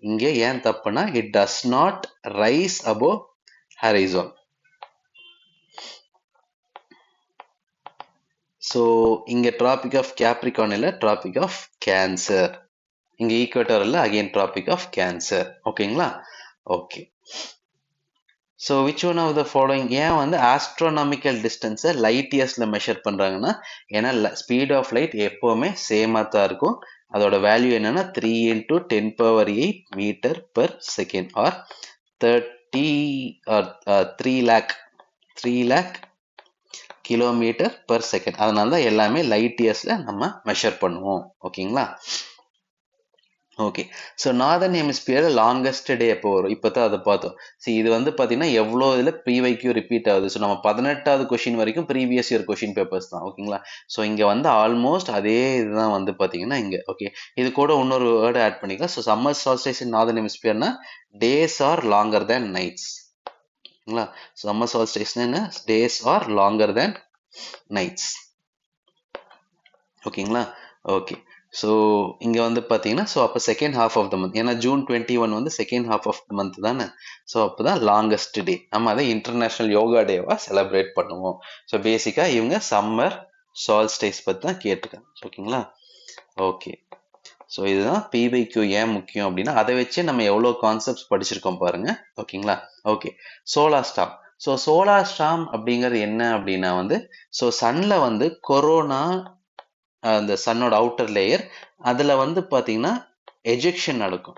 Speaker 2: இங்கே ஏன் தப்புனா it does not rise above horizon. So இங்கே ட்ராபிக் ஆஃப் கேப்ரிகான் இல்லை, ட்ராபிக் ஆஃப் கேன்சர். இங்கே ஈக்குவேட்டர் இல்லை, அகெயின் ட்ராபிக் ஆஃப் கேன்சர். ஓகேங்களா? Okay. So which one of the following ஏன் வந்து ஆஸ்ட்ரோனாமிக்கல் டிஸ்டன்ஸை லைட் இயர்ஸில் மெஷர் பண்ணுறாங்கன்னா, ஏன்னா ஸ்பீட் ஆஃப் லைட் எப்போவுமே சேமாக தான் இருக்கும். அதோட வேல்யூ என்னன்னா 3 × 10⁸ metre per second or 30 or 3 lakh kilometre per second. அதனால தான் எல்லாமே லைட் இயர்ஸில் நம்ம மெஷர் பண்ணுவோம். ஓகேங்களா? Okay. So northern hemisphere longest day எப்போ வரும்? இப்போ தான் அதை பார்த்தோம். இது வந்து பார்த்தீங்கன்னா எவ்வளோ இதில் ப்ரீவைக்யூ ரிப்பீட் ஆகுது. ஸோ நம்ம 18வது கொஷின் வரைக்கும் ப்ரீவியஸ் இயர் கொஷின் பேப்பர்ஸ் தான். ஓகேங்களா? ஸோ இங்கே வந்து ஆல்மோஸ்ட் அதே இதுதான் வந்து பார்த்தீங்கன்னா இங்கே. ஓகே, இது கூட இன்னொரு வேர்டு ஆட் பண்ணிக்கலாம். So summer solstice in northern ஹெமிஸ்பியர்னா days are longer than nights. ஓகேங்களா? சம்மர் சால்ஸ்டிஸ்னா days are longer than nights. ஓகேங்களா? ஓகே. ஸோ இங்கே வந்து பார்த்தீங்கன்னா ஸோ அப்போ second half of the month, ஏன்னா June 21 வந்து second half of the month தானே. ஸோ அப்போ தான் லாங்கஸ்ட் டே. நம்ம அதை இன்டர்நேஷ்னல் யோகா டேவாக செலிப்ரேட் பண்ணுவோம். ஸோ பேசிக்காக இவங்க சம்மர் சால்ஸ்டிஸ் பற்றி தான் கேட்டிருக்காங்க. ஓகேங்களா? ஓகே. ஸோ இதுதான் P/Q ஏன் முக்கியம் அப்படின்னா அதை வச்சு நம்ம எவ்வளோ கான்செப்ட்ஸ் படிச்சிருக்கோம் பாருங்க. ஓகேங்களா? Okay. Solar storm. So solar storm அப்படிங்கிறது என்ன அப்படின்னா வந்து ஸோ சன்னில் வந்து கொரோனா அந்த சன்னோட அவுட்டர் லேயர் அதில் வந்து பார்த்தீங்கன்னா எஜெக்ஷன் நடக்கும்.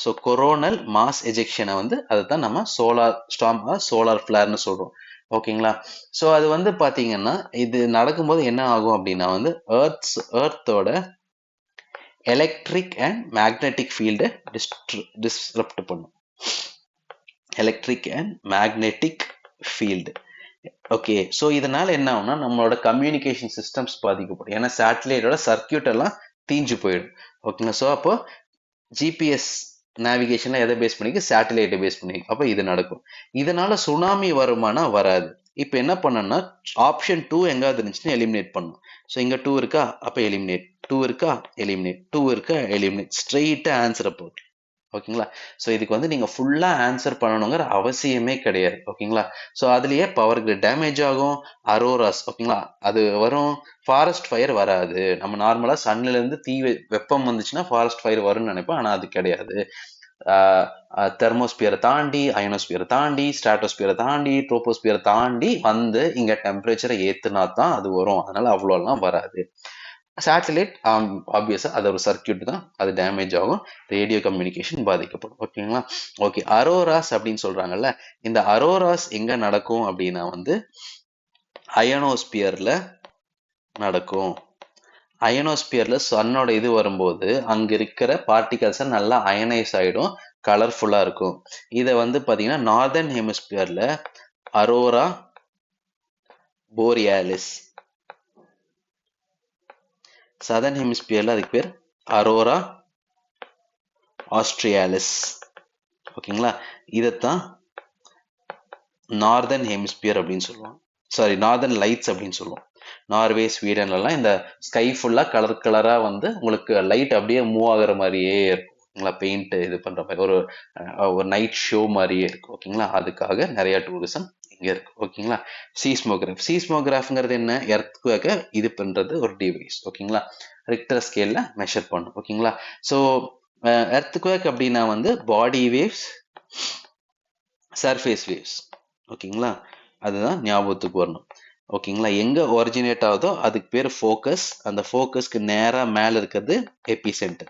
Speaker 2: ஸோ கொரோனல் மாஸ் எஜெக்ஷனை வந்து அதை தான் நம்ம சோலார் ஸ்டார்ம் சோலார் ஃப்ளேர்னு சொல்கிறோம். ஓகேங்களா? ஸோ அது வந்து பார்த்தீங்கன்னா இது நடக்கும்போது என்ன ஆகும் அப்படின்னா வந்து எர்த்தோட எலக்ட்ரிக் அண்ட் மேக்னெட்டிக் ஃபீல்டை டிஸ்ரப்ட் பண்ணும். Electric and magnetic field. Okay. So இதனால என்ன ஆகும்னா நம்மளோட கம்யூனிகேஷன் சிஸ்டம்ஸ் பாதிக்கப்படும். ஏன்னா சேட்டலைட்டோட சர்க்கியூட் எல்லாம் தீஞ்சு போயிடும். ஓகேங்களா? ஸோ அப்போ ஜிபிஎஸ் நேவிகேஷன்ல எதை பேஸ் பண்ணிக்க? சேட்டலைட்டை பேஸ் பண்ணிக்க. அப்போ இது நடக்கும். இதனால சுனாமி வருமானா வராது. இப்போ என்ன பண்ணணும்னா ஆப்ஷன் 2 எங்காவது இருந்துச்சுன்னா எலிமினேட் பண்ணணும். ஸோ இங்கே 2 இருக்கா, அப்போ எலிமினேட். 2 இருக்கா, எலிமினேட். 2 இருக்கா, எலிமினேட். ஸ்ட்ரெயிட்டாக ஆன்சரை போட்டு. ஓகேங்களா? ஸோ இதுக்கு வந்து நீங்கள் ஃபுல்லாக ஆன்சர் பண்ணணுங்கிற அவசியமே கிடையாது. ஓகேங்களா? ஸோ அதுலேயே பவர் கிரிட் டேமேஜ் ஆகும், அரோராஸ். ஓகேங்களா? அது வரும். ஃபாரஸ்ட் ஃபயர் வராது. நம்ம நார்மலாக சன்னிலேருந்து வெப்பம் வந்துச்சுன்னா ஃபாரஸ்ட் ஃபயர் வரும்னு நினைப்போம். ஆனால் அது கிடையாது. தெர்மோஸ்பியரை தாண்டி, அயனோஸ்பியரை தாண்டி, ஸ்ட்ராட்டோஸ்பியரை தாண்டி, ட்ரோபோஸ்பியரை தாண்டி வந்து இங்கே டெம்பரேச்சரை ஏற்றுனா தான் அது வரும். அதனால அவ்வளோலாம் வராது. சேட்டலைட் ஆப்வியஸா அது ஒரு சர்க்கியூட் தான், அது டேமேஜ் ஆகும், ரேடியோ கம்யூனிகேஷன் பாதிக்கப்படும். ஓகேங்களா? ஓகே. அரோராஸ் அப்படின்னு சொல்றாங்கல்ல, இந்த அரோராஸ் எங்க நடக்கும் அப்படின்னா வந்து அயனோஸ்பியர்ல நடக்கும். அயனோஸ்பியர்ல சன்னோட இது வரும்போது அங்க இருக்கிற பார்ட்டிகல்ஸ் நல்லா அயனைஸ் ஆயிடும், கலர்ஃபுல்லா இருக்கும். இதை வந்து பாத்தீங்கன்னா நார்தர்ன் ஹெமிஸ்பியர்ல அரோரா போரியாலிஸ், சதர்ன் ஹெமிஸ்பியர்ல அதுக்கு பேர் அரோரா ஆஸ்ட்ரியாலிஸ். ஓகேங்களா? இதைத்தான் நார்தர்ன் ஹெமிஸ்பியர் அப்படின்னு சொல்லுவோம். சாரி, நார்தர்ன் லைட்ஸ் அப்படின்னு சொல்லுவோம். நார்வே, ஸ்வீடன்லாம் இந்த ஸ்கை ஃபுல்லா கலர் கலரா வந்து உங்களுக்கு லைட் அப்படியே மூவ் ஆகுற மாதிரியே இருக்கும். ஓகேங்களா? பெயிண்ட் இது பண்ற மாதிரி ஒரு நைட் ஷோ மாதிரியே இருக்கும். ஓகேங்களா? அதுக்காக நிறைய டூரிசம் இங்க இருக்கு. ஓகேங்களா? சீஸ்மோகிராஃப்ங்கிறது என்ன? எர்த்குவேக்க இது பண்றது ஒரு டிவைஸ். ஓகேங்களா? ரிக்டர் ஸ்கேல்ல மெஷர் பண்ணும். ஓகேங்களா? ஸோ எர்த்குவேக் அப்படின்னா வந்து பாடி வேவ்ஸ், சர்ஃபேஸ் வேவ்ஸ். ஓகேங்களா? அதுதான் ஞாபகத்துக்கு வரணும். ஓகேங்களா? எங்க ஒரிஜினேட் ஆகுதோ அதுக்கு பேர் ஃபோக்கஸ். அந்த ஃபோக்கஸ்க்கு நேரா மேல இருக்கிறது எபி சென்டர்.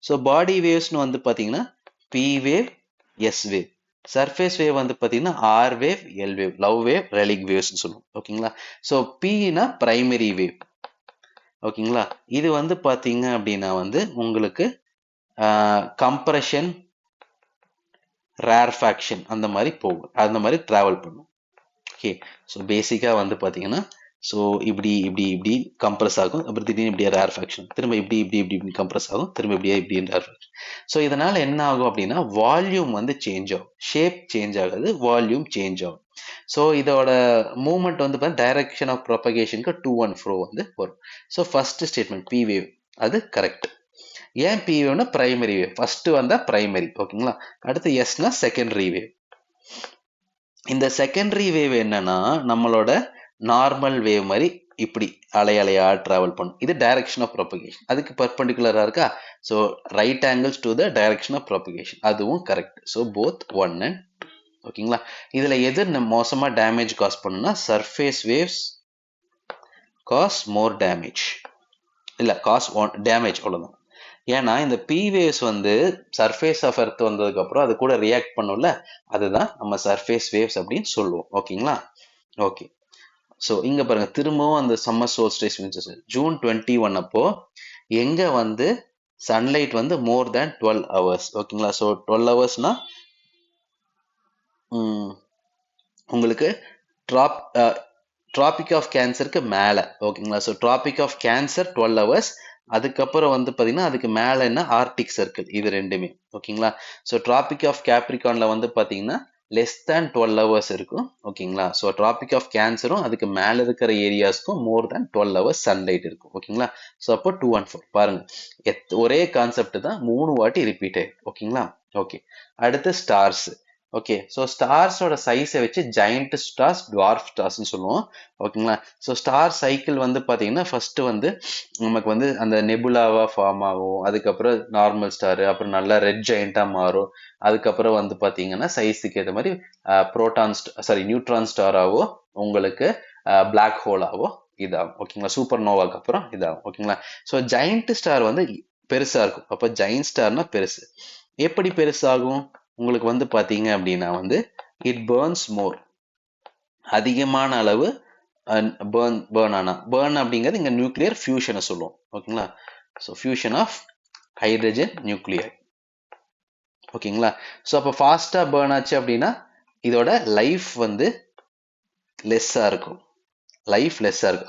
Speaker 2: ஸோ பாடி வேவ்ஸ்னு வந்து பாத்தீங்கன்னா P wave, S wave. Surface wave வந்து பாத்தீங்கன்னா R wave, L wave, Love wave, ரெலிக் வேவ்ஸ்னு சொல்லுவோம். ஓகேங்களா? ஸோ பினா பிரைமரி வேவ். ஓகேங்களா? இது வந்து பாத்தீங்க அப்படின்னா வந்து உங்களுக்கு கம்ப்ரெஷன், ரேர்ஃபேக்ஷன் அந்த மாதிரி போகும், அந்த மாதிரி டிராவல் பண்ணும். ஓகே. ஸோ பேசிக்காக வந்து பார்த்தீங்கன்னா ஸோ இப்படி இப்படி இப்படி கம்ப்ரஸ் ஆகும், அப்புறம் திடீர்னு இப்படியே ரேர்ஃபேக்ஷன், திரும்ப இப்படி இப்படி இப்படி இப்படி கம்ப்ரஸ் ஆகும், திரும்ப இப்படியே இப்படி ரேர்ஃபேக்ஷன். ஸோ இதனால் என்ன ஆகும் அப்படின்னா வால்யூம் வந்து சேஞ்ச் ஆகும், ஷேப் சேஞ்ச் ஆகுது, வால்யூம் சேஞ்ச் ஆகும். ஸோ இதோட மூவ்மெண்ட் வந்து பார்த்தீங்கன்னா டைரக்ஷன் ஆஃப் ப்ரொபகேஷனுக்கு டூ அண்ட் ஃப்ரோ வந்து வரும். So first statement P wave அது கரெக்ட். ஏன் பி வேவ்னா பிரைமரி வேவ், ஃபர்ஸ்ட் வந்தா பிரைமரி. ஓகேங்களா? அடுத்து எஸ்னா செகண்டரி வேவ். இந்த செகண்டரி வேவ் என்னன்னா நம்மளோட நார்மல் வேவ் மாதிரி இப்படி அலையா டிராவல் பண்ணும். இது டைரக்ஷன் ஆஃப் ப்ரொபகேஷன். அதுக்கு பர்பண்டிகுலரா இருக்கா? So right angles to the direction of propagation, அதுவும் கரெக்ட். So both 1 and 2. ஓகேங்களா. இதுல எது மோசமா டேமேஜ் காஸ் பண்ணுன்னா surface waves cause more damage, இல்ல காஸ் டேமேஜ் அவ்வளவுதான். ஏன்னா இந்த பி வேவ்ஸ் வந்து சர்ஃபேஸ் ஆஃப் எர்த் வந்ததுக்கு அப்புறம் அது கூட ரியாக்ட் பண்ணும்ல, அதுதான் நம்ம சர்ஃபேஸ் வேவ்ஸ் அப்படின்னு சொல்லுவோம். ஓகேங்களா. ஓகே. ஸோ இங்க பாருங்க திரும்பவும் அந்த சம்மர் சோல்ஸ்டிஸ் ஜூன் 21 அப்போ எங்க வந்து சன்லைட் வந்து மோர் தேன் 12 ஹவர்ஸ். ஓகேங்களா. ஸோ 12 ஹவர்ஸ்னா உங்களுக்கு ட்ராபிக் ஆஃப் கேன்சருக்கு மேலே. ஓகேங்களா. So traffic of Cancer 12 hours, அதுக்கப்புறம் வந்து பார்த்தீங்கன்னா அதுக்கு மேலே என்ன ஆர்டிக் சர்க்கிள், இது ரெண்டுமே. ஓகேங்களா. ஸோ ட்ராபிக் ஆஃப் கேப்ரிகான்ல வந்து பார்த்தீங்கன்னா லெஸ் தேன் 12 ஹவர்ஸ் இருக்கும். ஓகேங்களா. ஸோ ட்ராபிக் ஆஃப் கேன்சரும் அதுக்கு மேலே இருக்கிற ஏரியாஸ்க்கும் மோர் தேன் 12 ஹவர்ஸ் சன்லைட் இருக்கும். ஓகேங்களா. ஸோ அப்போ 2 and 4 பாருங்க, ஒரே கான்செப்ட் தான் 3 வாட்டி ரிப்பீட் ஆயிருக்கு. ஓகேங்களா. ஓகே. அடுத்து ஸ்டார்ஸ். ஓகே. ஸோ ஸ்டார்ஸோட சைஸை வச்சு ஜெயண்ட் ஸ்டார்ஸ், டுவார்ஃப் ஸ்டார்ஸ்னு சொல்லுவோம். ஓகேங்களா. ஸோ ஸ்டார் சைக்கிள் வந்து பார்த்தீங்கன்னா ஃபர்ஸ்ட் வந்து நமக்கு வந்து அந்த நெபுலாவா ஃபார்ம் ஆகும், அதுக்கப்புறம் நார்மல் ஸ்டார், அப்புறம் நல்லா ரெட் ஜெயண்டா மாறும், அதுக்கப்புறம் வந்து பார்த்தீங்கன்னா சைஸுக்கு ஏற்ற மாதிரி புரோட்டான் நியூட்ரான் ஸ்டாராவோ உங்களுக்கு பிளாக் ஹோலாவோ இதாகும். ஓகேங்களா. சூப்பர் நோவாக்கு அப்புறம் இதாகும். ஓகேங்களா. ஸோ ஜெயண்ட் ஸ்டார் வந்து பெருசா இருக்கும். அப்போ ஜெயண்ட் ஸ்டார்னா பெருசு. எப்படி பெருசாகும் உங்களுக்கு வந்து பாத்தீங்க அப்படின்னா வந்து இட் பேர்ன்ஸ் மோர், அதிகமான அளவு பேர்ன் அப்படிங்கிறது இங்க நியூக்ளியர் ஃபியூஷனை சொல்லுவோம். ஓகேங்களா. So fusion of hydrogen nuclear. ஓகேங்களா. ஸோ அப்போ ஃபாஸ்டா பேர்ன் ஆச்சு அப்படின்னா இதோட லைஃப் வந்து லெஸ்ஸா இருக்கும்,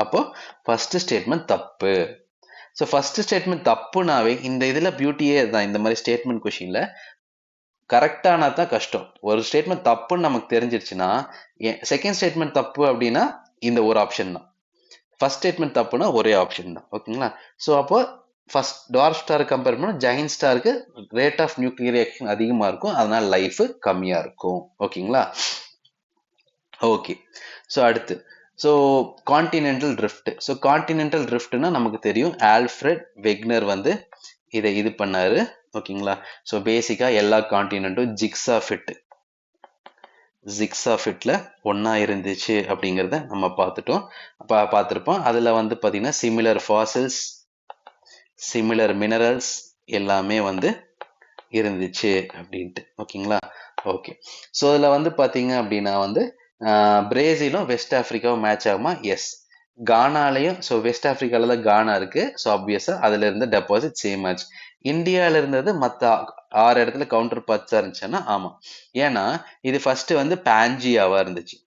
Speaker 2: அப்போ ஃபர்ஸ்ட் ஸ்டேட்மெண்ட் தப்பு. ஸோ ஃபர்ஸ்ட் ஸ்டேட்மெண்ட் தப்புனாவே இந்த இதுல பியூட்டியே தான், இந்த மாதிரி ஸ்டேட்மெண்ட் கொஸ்டின்ல கரெக்டானா தான் கஷ்டம். ஒரு ஸ்டேட்மெண்ட் தப்புன்னு நமக்கு தெரிஞ்சிருச்சுன்னா, செகண்ட் ஸ்டேட்மெண்ட் தப்பு அப்படின்னா இந்த ஒரு ஆப்ஷன் தான், ஃபர்ஸ்ட் ஸ்டேட்மெண்ட் தப்புனா ஒரே ஆப்ஷன் தான். ஓகேங்களா. ஸோ அப்போ ஃபர்ஸ்ட் டார்க் ஸ்டார் கம்பேர் பண்ணா ஜெயண்ட் ஸ்டாருக்கு ரேட் ஆஃப் நியூக்ளியர் ரியாக்ஷன் அதிகமா இருக்கும், அதனால லைஃப் கம்மியா இருக்கும். ஓகேங்களா. ஓகே. ஸோ அடுத்து கான்டினென்டல் ட்ரிஃப்ட். ஸோ கான்டினென்டல் ட்ரிஃப்ட்னா நமக்கு தெரியும், ஆல்ஃபிரட் வெக்னர் வந்து இதை இது பண்ணாரு. ஓகேங்களா. ஸோ பேசிக்கா எல்லா கான்டினென்ட்டும் ஜிக்ஸா ஃபிட்ல ஒன்னா இருந்துச்சு அப்படிங்கிறத நம்ம பார்த்துருப்போம். அதுல வந்து பாத்தீங்கன்னா சிமிலர் ஃபாசில்ஸ், சிமிலர் மினரல்ஸ் எல்லாமே வந்து இருந்துச்சு அப்படின்ட்டு. ஓகேங்களா. ஓகே. ஸோ இதுல வந்து பாத்தீங்க அப்படின்னா வந்து பிரேசிலும் வெஸ்ட் ஆப்பிரிக்காவும் மேட்ச் ஆகுமா? எஸ். கானாலையும், ஸோ வெஸ்ட் ஆப்பிரிக்கால தான் கானா இருக்கு, ஸோ ஆப்வியஸா அதுல இருந்த டெபாசிட் சேம் ஆச்சு. இந்தியால இருந்தது மற்ற 6 இடத்துல கவுண்டர் பார்ட்ஸா இருந்துச்சுன்னா ஆமா. ஏன்னா இது ஃபர்ஸ்ட் வந்து பாஞ்சியாவா இருந்துச்சு,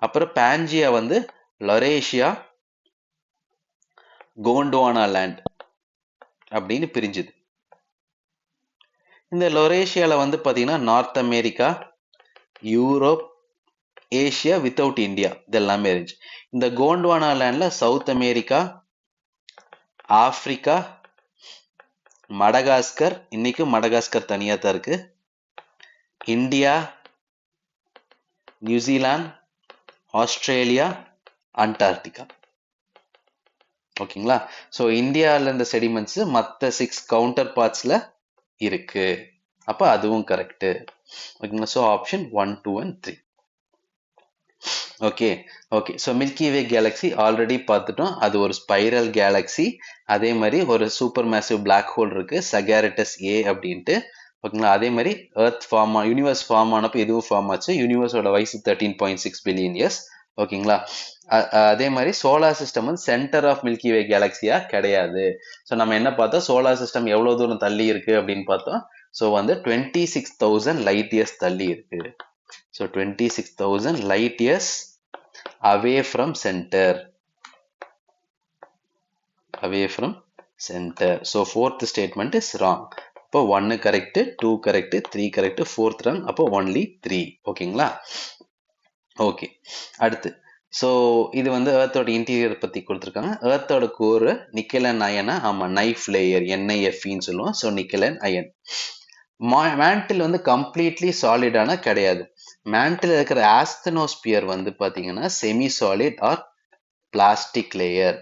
Speaker 2: அப்புறம் பாஞ்சியா வந்து லொரேஷியா, கோண்ட்வானா லேண்ட் அப்படின்னு பிரிஞ்சுது. இந்த லொரேஷியால வந்து பாத்தீங்கன்னா north America, Europe, Asia without India இதெல்லாமே இருந்துச்சு. இந்த கோண்ட்வானா லேண்ட்ல சவுத் அமெரிக்கா, ஆப்பிரிக்கா, மடகாஸ்கர், இன்னைக்கு மடகாஸ்கர் தனியா தான் இருக்கு, இந்தியா, நியூசிலாந்து, ஆஸ்திரேலியா, அண்டார்டிகா. ஓகேங்களா. ஸோ இந்தியாவில் இருந்த செடிமெண்ட்ஸ் மற்ற 6 கவுண்டர் பார்ட்ஸ்ல இருக்கு, அப்ப அதுவும் கரெக்ட். ஓகேங்களா. So option 1, 2 and 3. Okay. So milky way Galaxy already பார்த்துட்டோம், அது ஒரு ஸ்பைரல் கேலக்ஸி. அதே மாதிரி ஒரு சூப்பர் மேசிவ் பிளாக் ஹோல் இருக்கு, சகாரட்டஸ் ஏ அப்படின்ட்டு. ஓகேங்களா. அதே மாதிரி யூனிவர்ஸ் ஃபார்ம் ஆனப்போ இதுவும் ஃபார்ம் ஆச்சு. யூனிவர்ஸோட வயசு 13.6 பில்லியன் இயர்ஸ். ஓகேங்களா. அதே மாதிரி சோலார் சிஸ்டம் வந்து சென்டர் ஆஃப் மில்கி வே கேலக்ஸியா கிடையாது. ஸோ நம்ம என்ன பார்த்தோம், சோலார் சிஸ்டம் எவ்வளவு தூரம் தள்ளி இருக்கு அப்படின்னு பார்த்தோம். ஸோ வந்து 26,000 லைட் இயர்ஸ் தள்ளி இருக்கு. So 26,000 light years away from center. So fourth statement is wrong. அப்போ 1 correct, 2 correct, 3 correct, 4th wrong. அப்போ only 3. ஓகேங்களா. ஓகே. அடுத்து இது வந்து எர்த்தோட இன்டீரியர் பத்தி கொடுத்துருக்காங்க. எர்த்தோட கோர் நிக்கல் அண்ட் அயனா? ஆமா, நைஃப் லேயர், NiFeன்னு சொல்லுவோம். So nickel and iron. Mantle வந்து கம்ப்ளீட்லி சாலிடானா கிடையாது. மேண்டில் இருக்கிற ஆஸ்தனோஸ்பியர் வந்து பாத்தீங்கன்னா semi solid or plastic layer.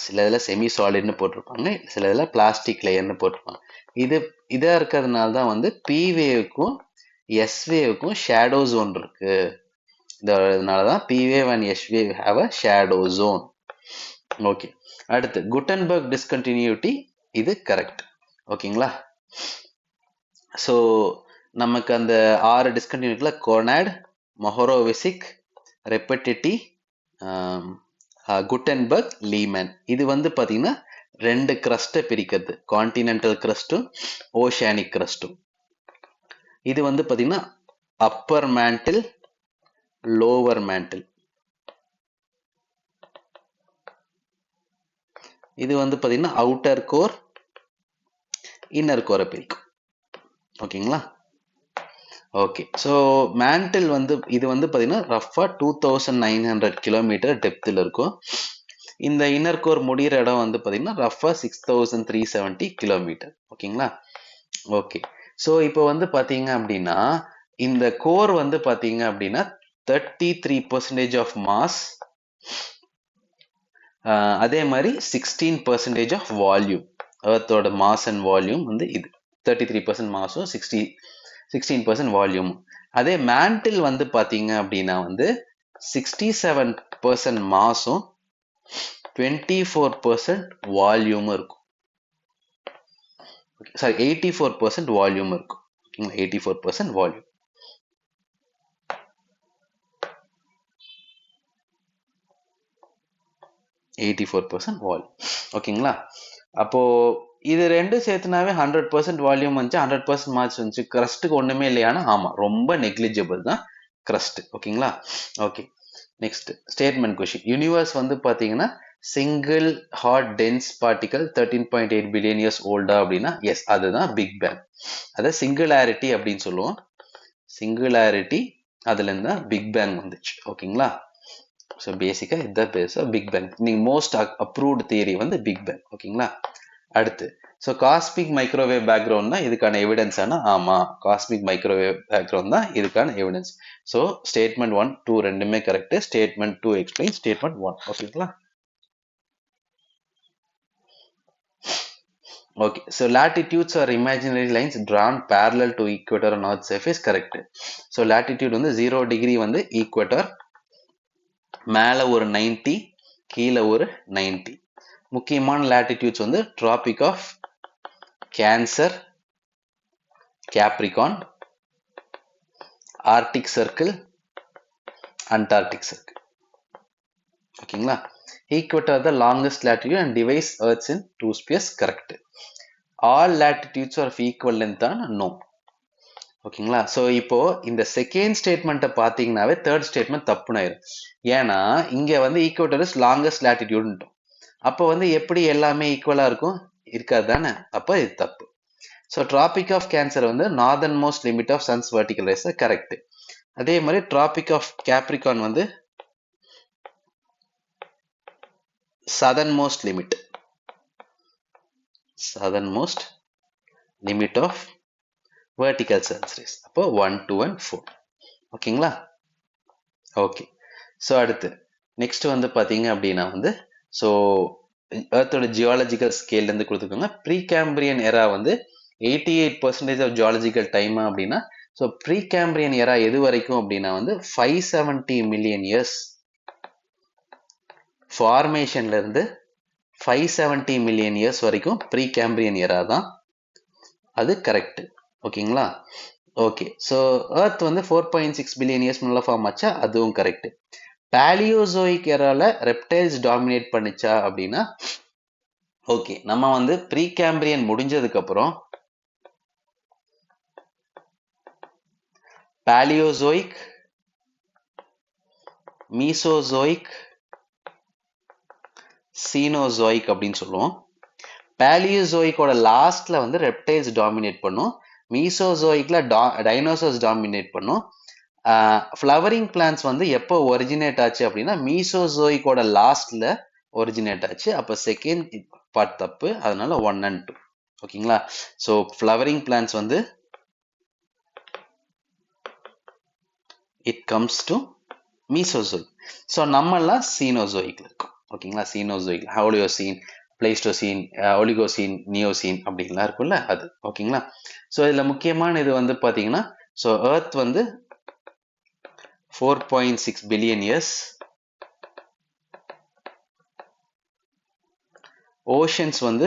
Speaker 2: சில இதுல செமி சாலிட்னு போட்டிருப்பாங்க, சில இதுல பிளாஸ்டிக் லேயர்னு போட்டிருப்பாங்க. இதா இருக்கிறதுனால தான் வந்து பிவேவுக்கும் எஸ் வேவுக்கும் ஷேடோ ஜோன் இருக்கு. இதனாலதான் P wave and S wave have a shadow zone. Okay, அடுத்து குட்டன்பர்க் டிஸ்கண்டினியூட்டி, இது கரெக்ட். ஓகேங்களா? ஸோ நமக்கு அந்த 6 டிஸ்கண்டினியூட்டியில் Conrad, Mohorovicic, Repetti, Gutenberg, Lehmann. இது வந்து பார்த்தீங்கன்னா 2 கிரஸ்ட்டை பிரிக்கிறது, கான்டினென்டல் கிரஸ்ட்டும் ஓஷானிக் கிரஸ்ட்டும். இது வந்து பார்த்தீங்கன்னா அப்பர் மேண்டில், லோவர் மேண்டில். இது வந்து பார்த்தீங்கன்னா அவுட்டர் கோர், இன்னர் கோரை பிரிக்கும். ஓகேங்களா? ஓகே, ஸோ மேண்டில் வந்து இது வந்து பார்த்தீங்கன்னா ரஃபாக 2900 கிலோமீட்டர் டெப்த்தில் இருக்கும். இந்த இன்னர் கோர் முடிகிற இடம் வந்து பார்த்தீங்கன்னா ரஃபாக 6370 கிலோமீட்டர். ஓகேங்களா? ஓகே, ஸோ இப்போ வந்து பார்த்தீங்க அப்படின்னா இந்த கோர் வந்து பார்த்தீங்க அப்படின்னா 33% ஆஃப் மாஸ், அதே மாதிரி 16% ஆஃப் வால்யூம். எர்த்தோட மாஸ் அண்ட் வால்யூம் வந்து இது 33% மாஸும் 16% வால்யூம். அதே மேண்டில் வந்து பார்த்தீங்க அப்படின்னா வந்து 67% மாஸும் 24% வால்யூமும் இருக்கும். சாரி, 84% வால்யூம் இருக்கும். 84% வால்யூம். ஓகேங்களா? அப்போ இது ரெண்டும் சேர்த்துனாவே 100% வால்யூம் வந்துச்சு, 100% மாஸ் வந்துச்சு. கிரஸ்ட்டுக்கு ஒண்ணுமே இல்லையானா ஆமா, ரொம்ப நெக்லிஜிபிள் தான் கிரஸ்ட். ஓகேங்களா? Okay, next statement question. Universe வந்து பாத்தீங்கன்னா single hot dense particle 13.8 billion years ஓல்டா அப்படின்னா எஸ், அதுதான் பிக் பேங். அதை சிங்குலாரிட்டி அப்படின்னு சொல்லுவோம். சிங்குலாரிட்டி, அதுல இருந்தா பிக் பேங் வந்துச்சு. ஓகேங்களா? ஸோ பேசிக்காக இதுதான் பேச பிக் பேங். நீங்கள் மோஸ்ட் அப்ரூவ்டு தியரி வந்து பிக் பேங். ஓகேங்களா? அடுத்து, ஸோ காஸ்மிக் மைக்ரோவேவ் பேக்ரவுண்ட் தான் இதுக்கான எவிடன்ஸ். ஆனால் ஆமாம், காஸ்மிக் மைக்ரோவேவ் பேக்ரவுண்ட் தான் இதுக்கான எவிடன்ஸ். ஸோ ஸ்டேட்மெண்ட் 1, 2 ரெண்டுமே கரெக்ட். Statement 2 explain statement 1. ஓகேங்களா? Okay, so latitudes are imaginary lines drawn parallel to equator on earth surface. Correct. So latitude வந்து 0 degree வந்து ஈக்குவேட்டர், மேலே ஒரு 90, கீழே ஒரு 90. முக்கியமான latitudes வந்து Tropic of Cancer, Capricorn, Arctic Circle, Antarctic Circle. ஓகேங்களா? Equator the longest latitude and divides earths in 2 spheres. Correct. All latitudes are of equal length ஆன நோ. ஓகேங்களா? ஸோ இப்போ இந்த செகண்ட் ஸ்டேட்மெண்ட்டை பார்த்தீங்கன்னாவே தேர்ட் ஸ்டேட்மெண்ட் தப்புனாயிரும். ஏன்னா இங்க வந்து ஈக்குவேட்டர் இஸ் லாங்கஸ்ட் latitude. அப்போ வந்து எப்படி எல்லாமே ஈக்குவலா இருக்கும்? இருக்காது தானே? அப்போ இது தப்பு. ஸோ டிராபிக் ஆஃப் கேன்சர் வந்து northern most limit of sun's vertical rays. Correct. அதே மாதிரி டிராபிக் ஆஃப் கேப்ரிகான் வந்து southern most limit, southern most limit of vertical sun's rays. அப்போ 1, 2 and 4. ஓகேங்களா? ஓகே, ஸோ அடுத்து நெக்ஸ்ட் வந்து பார்த்தீங்க அப்படின்னா வந்து ஸோ எர்த்தோட ஜியாலஜிக்கல் ஸ்கேல்லேருந்து கொடுத்துருக்காங்க. ப்ரீ கேம்பிரியன் எரா வந்து 88% ஆஃப் ஜியாலஜிக்கல் டைம் அப்படின்னா, ஸோ ப்ரீ கேம்பிரியன் எரா எது வரைக்கும் அப்படின்னா வந்து 570 மில்லியன் இயர்ஸ். ஃபார்மேஷன்ல இருந்து 570 மில்லியன் இயர்ஸ் வரைக்கும் ப்ரீ கேம்பிரியன் எரா தான். அது கரெக்ட். ஓகேங்களா? ஓகே, ஸோ எர்த் வந்து 4.6 பில்லியன் இயர்ஸ் முன்னால ஃபார்ம் ஆச்சா, அதுவும் கரெக்ட். பேலியோசோயிக் எரால ரெப்டைல்ஸ் டாமினேட் பண்ணிச்சா அப்படின்னா ஓகே, நம்ம வந்து ப்ரீ கேம்பிரியன் முடிஞ்சதுக்கு அப்புறம் பேலியோசோயிக், மீசோசோயிக், சீனோசோயிக் அப்படின்னு சொல்லுவோம். பேலியோசோயிக்கோட லாஸ்ட்ல வந்து ரெப்டைல்ஸ் டாமினேட் பண்ணும். மீசோசோயிக்ல டைனோசர்ஸ் டாமினேட் பண்ணும். ஃப்ளவரிங் பிளான்ஸ் வந்து எப்போ ஒரிஜினேட் ஆச்சு அப்படின்னா மீசோசோயிக்கோட லாஸ்ட்ல ஒரிஜினேட் ஆச்சு. அப்போ செகண்ட் பார்ட் தப்பு, அதனால 1 and 2. ஓகேங்களா? ஸோ ஃப்ளவரிங் பிளான்ஸ் வந்து it comes to Mesozoic. So நம்மெல்லாம் சீனோசோயிக்ல இருக்கும். ஓகேங்களா? சீனோசோயிக், ஹோலியோசீன், பிளைஸ்டோசீன், ஒலிகோசீன், நியோசீன் அப்படின்லாம் இருக்கும்ல அது. ஓகேங்களா? ஸோ இதில் முக்கியமான இது வந்து பார்த்தீங்கன்னா ஸோ எர்த் வந்து 4.6 பில்லியன் இயர்ஸ், ஓஷன்ஸ் வந்து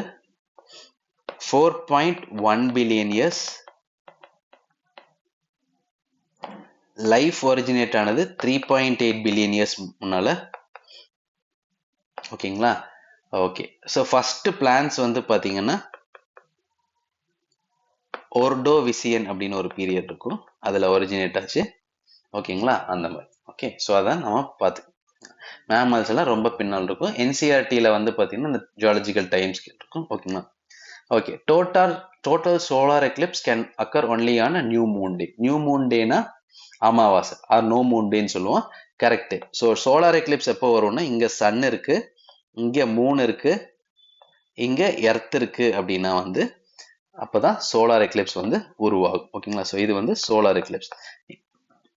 Speaker 2: 4.1 பில்லியன் இயர்ஸ், லைஃப் ஒரிஜினேட் ஆனது 3.8 பில்லியன் இயர்ஸ் முன்னால. ஓகேங்களா? ஓகே. ஸோ ஃபர்ஸ்ட் பிளான்ஸ் வந்து பார்த்தீங்கன்னா ஓர்டோவிசியன் அப்படின்னு ஒரு பீரியட் இருக்கும், அதில் ஒரிஜினேட் ஆச்சு. ஓகேங்களா? அந்த மாதிரி. ஓகே. ஸோ அதான் நம்ம பார்த்து மேமல்ஸ் எல்லாம் ரொம்ப பின்னால் இருக்கும். என்சிஆர்டியில் வந்து பார்த்தீங்கன்னா இந்த ஜியாலஜிக்கல் டைம் ஸ்கேல் இருக்கும். ஓகேங்களா? Okay. Total solar eclipse can occur only on new moon day. New moon டேனா அமாவாசை ஆர் நோ மூன் டேன்னு சொல்லுவோம். கரெக்ட். ஸோ சோலார் எக்லிப்ஸ் எப்போ வரும்னா இங்க சன் இருக்கு, இங்க மூன் இருக்கு, இங்க எர்த் இருக்கு அப்படின்னா வந்து அப்பதான் சோலார் எக்லிப்ஸ் வந்து உருவாகும். ஓகேங்களா? ஸோ இது வந்து சோலார் எக்லிப்ஸ்.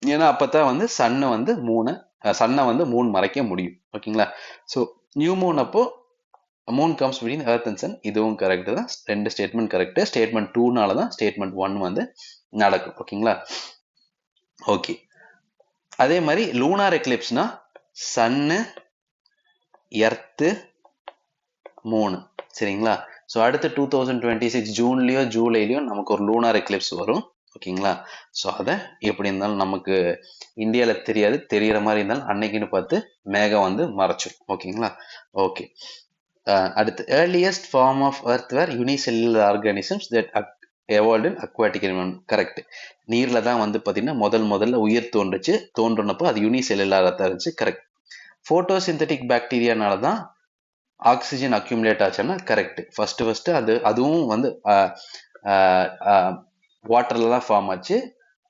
Speaker 2: ஏன்னா அப்பதான் வந்து சன்னை வந்து மூன் மறைக்க முடியும். ஓகேங்களா? ஸோ நியூ மூன் அப்போ moon comes between earth and sun. இதுவும் கரெக்ட் தான். ரெண்டு ஸ்டேட்மெண்ட் கரெக்ட். ஸ்டேட்மெண்ட் 2னால தான் ஸ்டேட்மெண்ட் 1 வந்து நடக்கும். ஓகேங்களா? ஓகே. அதே மாதிரி லூனார் எக்லிப்ஸ்னா சன்னு, எர்த்து, மூணு. சரிங்களா? ஸோ அடுத்து 2026 ஜூன்லயோ ஜூலைலயோ நமக்கு ஒரு லூனார் எக்லிப்ஸ் வரும். ஓகேங்களா? ஸோ அதை எப்படி இருந்தாலும் நமக்கு இந்தியாவில் தெரியாது, தெரிகிற மாதிரி இருந்தாலும் அன்னைக்குன்னு பார்த்து மேகம் வந்து மறைச்சிடும். ஓகேங்களா? ஓகே. அடுத்து earliest form of earth were unicellular organisms that evolved in aquatic environment. Correct. நீர்ல தான் வந்து பார்த்தீங்கன்னா முதல்ல உயிர் தோன்றுனப்போ அது யூனிசெல்லுலராக தான் இருந்துச்சு. கரெக்ட். ஃபோட்டோசிந்தட்டிக் பாக்டீரியானால தான் ஆக்சிஜன் அக்யூமுலேட் ஆச்சுன்னா கரெக்ட். ஃபர்ஸ்ட் அதுவும் வந்து வாட்டர்ல தான் ஃபார்ம் ஆச்சு.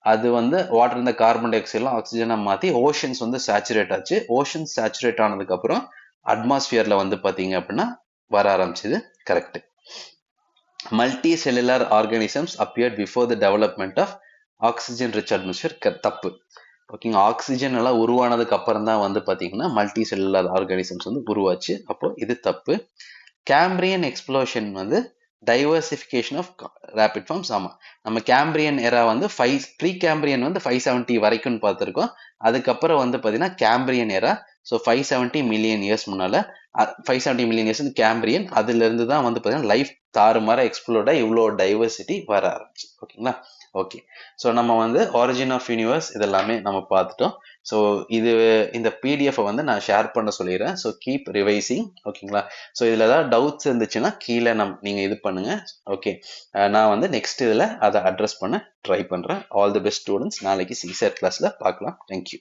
Speaker 2: அது வந்து வாட்டர் இந்த கார்பன் டை ஆக்சைட்லாம் ஆக்சிஜனை மாற்றி ஓஷன்ஸ் வந்து சேச்சுரேட் ஆச்சு. ஓஷன்ஸ் சேச்சுரேட் ஆனதுக்கு அப்புறம் அட்மாஸ்பியர்ல வந்து பார்த்தீங்க அப்படின்னா வர ஆரம்பிச்சது. Correct. Multi cellular organisms appeared before the development of oxygen rich atmosphere. தப்பு. ஓகேங்க. ஆக்சிஜன் எல்லாம் உருவானதுக்கு அப்புறம் தான் வந்து பார்த்தீங்கன்னா மல்டி செல்லுலார் ஆர்கானிசம்ஸ் வந்து உருவாச்சு. அப்போ இது தப்பு. கேம்பிரியன் எக்ஸ்ப்ளோஷன் வந்து டைவர்சிஃபிகேஷன் ஆஃப் ரேபிட் ஃபார்ம்ஸ். ஆமா, நம்ம கேம்பிரியன் எரா வந்து ப்ரீ கேம்பிரியன் வந்து 570 வரைக்கும் பார்த்துருக்கோம். அதுக்கப்புறம் வந்து பார்த்தீங்கன்னா கேம்பிரியன் எரா. ஸோ 570 மில்லியன் இயர்ஸ் முன்னால 570 மில்லியன் இயர்ஸ் கேம்பிரியன். அதுல இருந்து தான் வந்து பார்த்தீங்கன்னா லைஃப் தாறுமாற எக்ஸ்ப்ளோர்டா இவ்வளோ டைவர்சிட்டி வர ஆரம்பிச்சு. ஓகேங்களா? ஓகே. ஸோ நம்ம வந்து ஆரிஜின் ஆஃப் யூனிவர்ஸ் இதெல்லாமே நம்ம பார்த்துட்டோம். ஸோ இந்த பிடிஎஃப் வந்து நான் ஷேர் பண்ண சொல்லிடுறேன். So keep revising. ஓகேங்களா? ஸோ இதில் ஏதாவது டவுட்ஸ் இருந்துச்சுன்னா கீழே நீங்கள் இது பண்ணுங்க. ஓகே. நான் வந்து நெக்ஸ்ட் இதில் அதை அட்ரஸ் பண்ண ட்ரை பண்ணுறேன். All the best students. நாளைக்கு சிசர் கிளாஸில் பார்க்கலாம். தேங்க்யூ.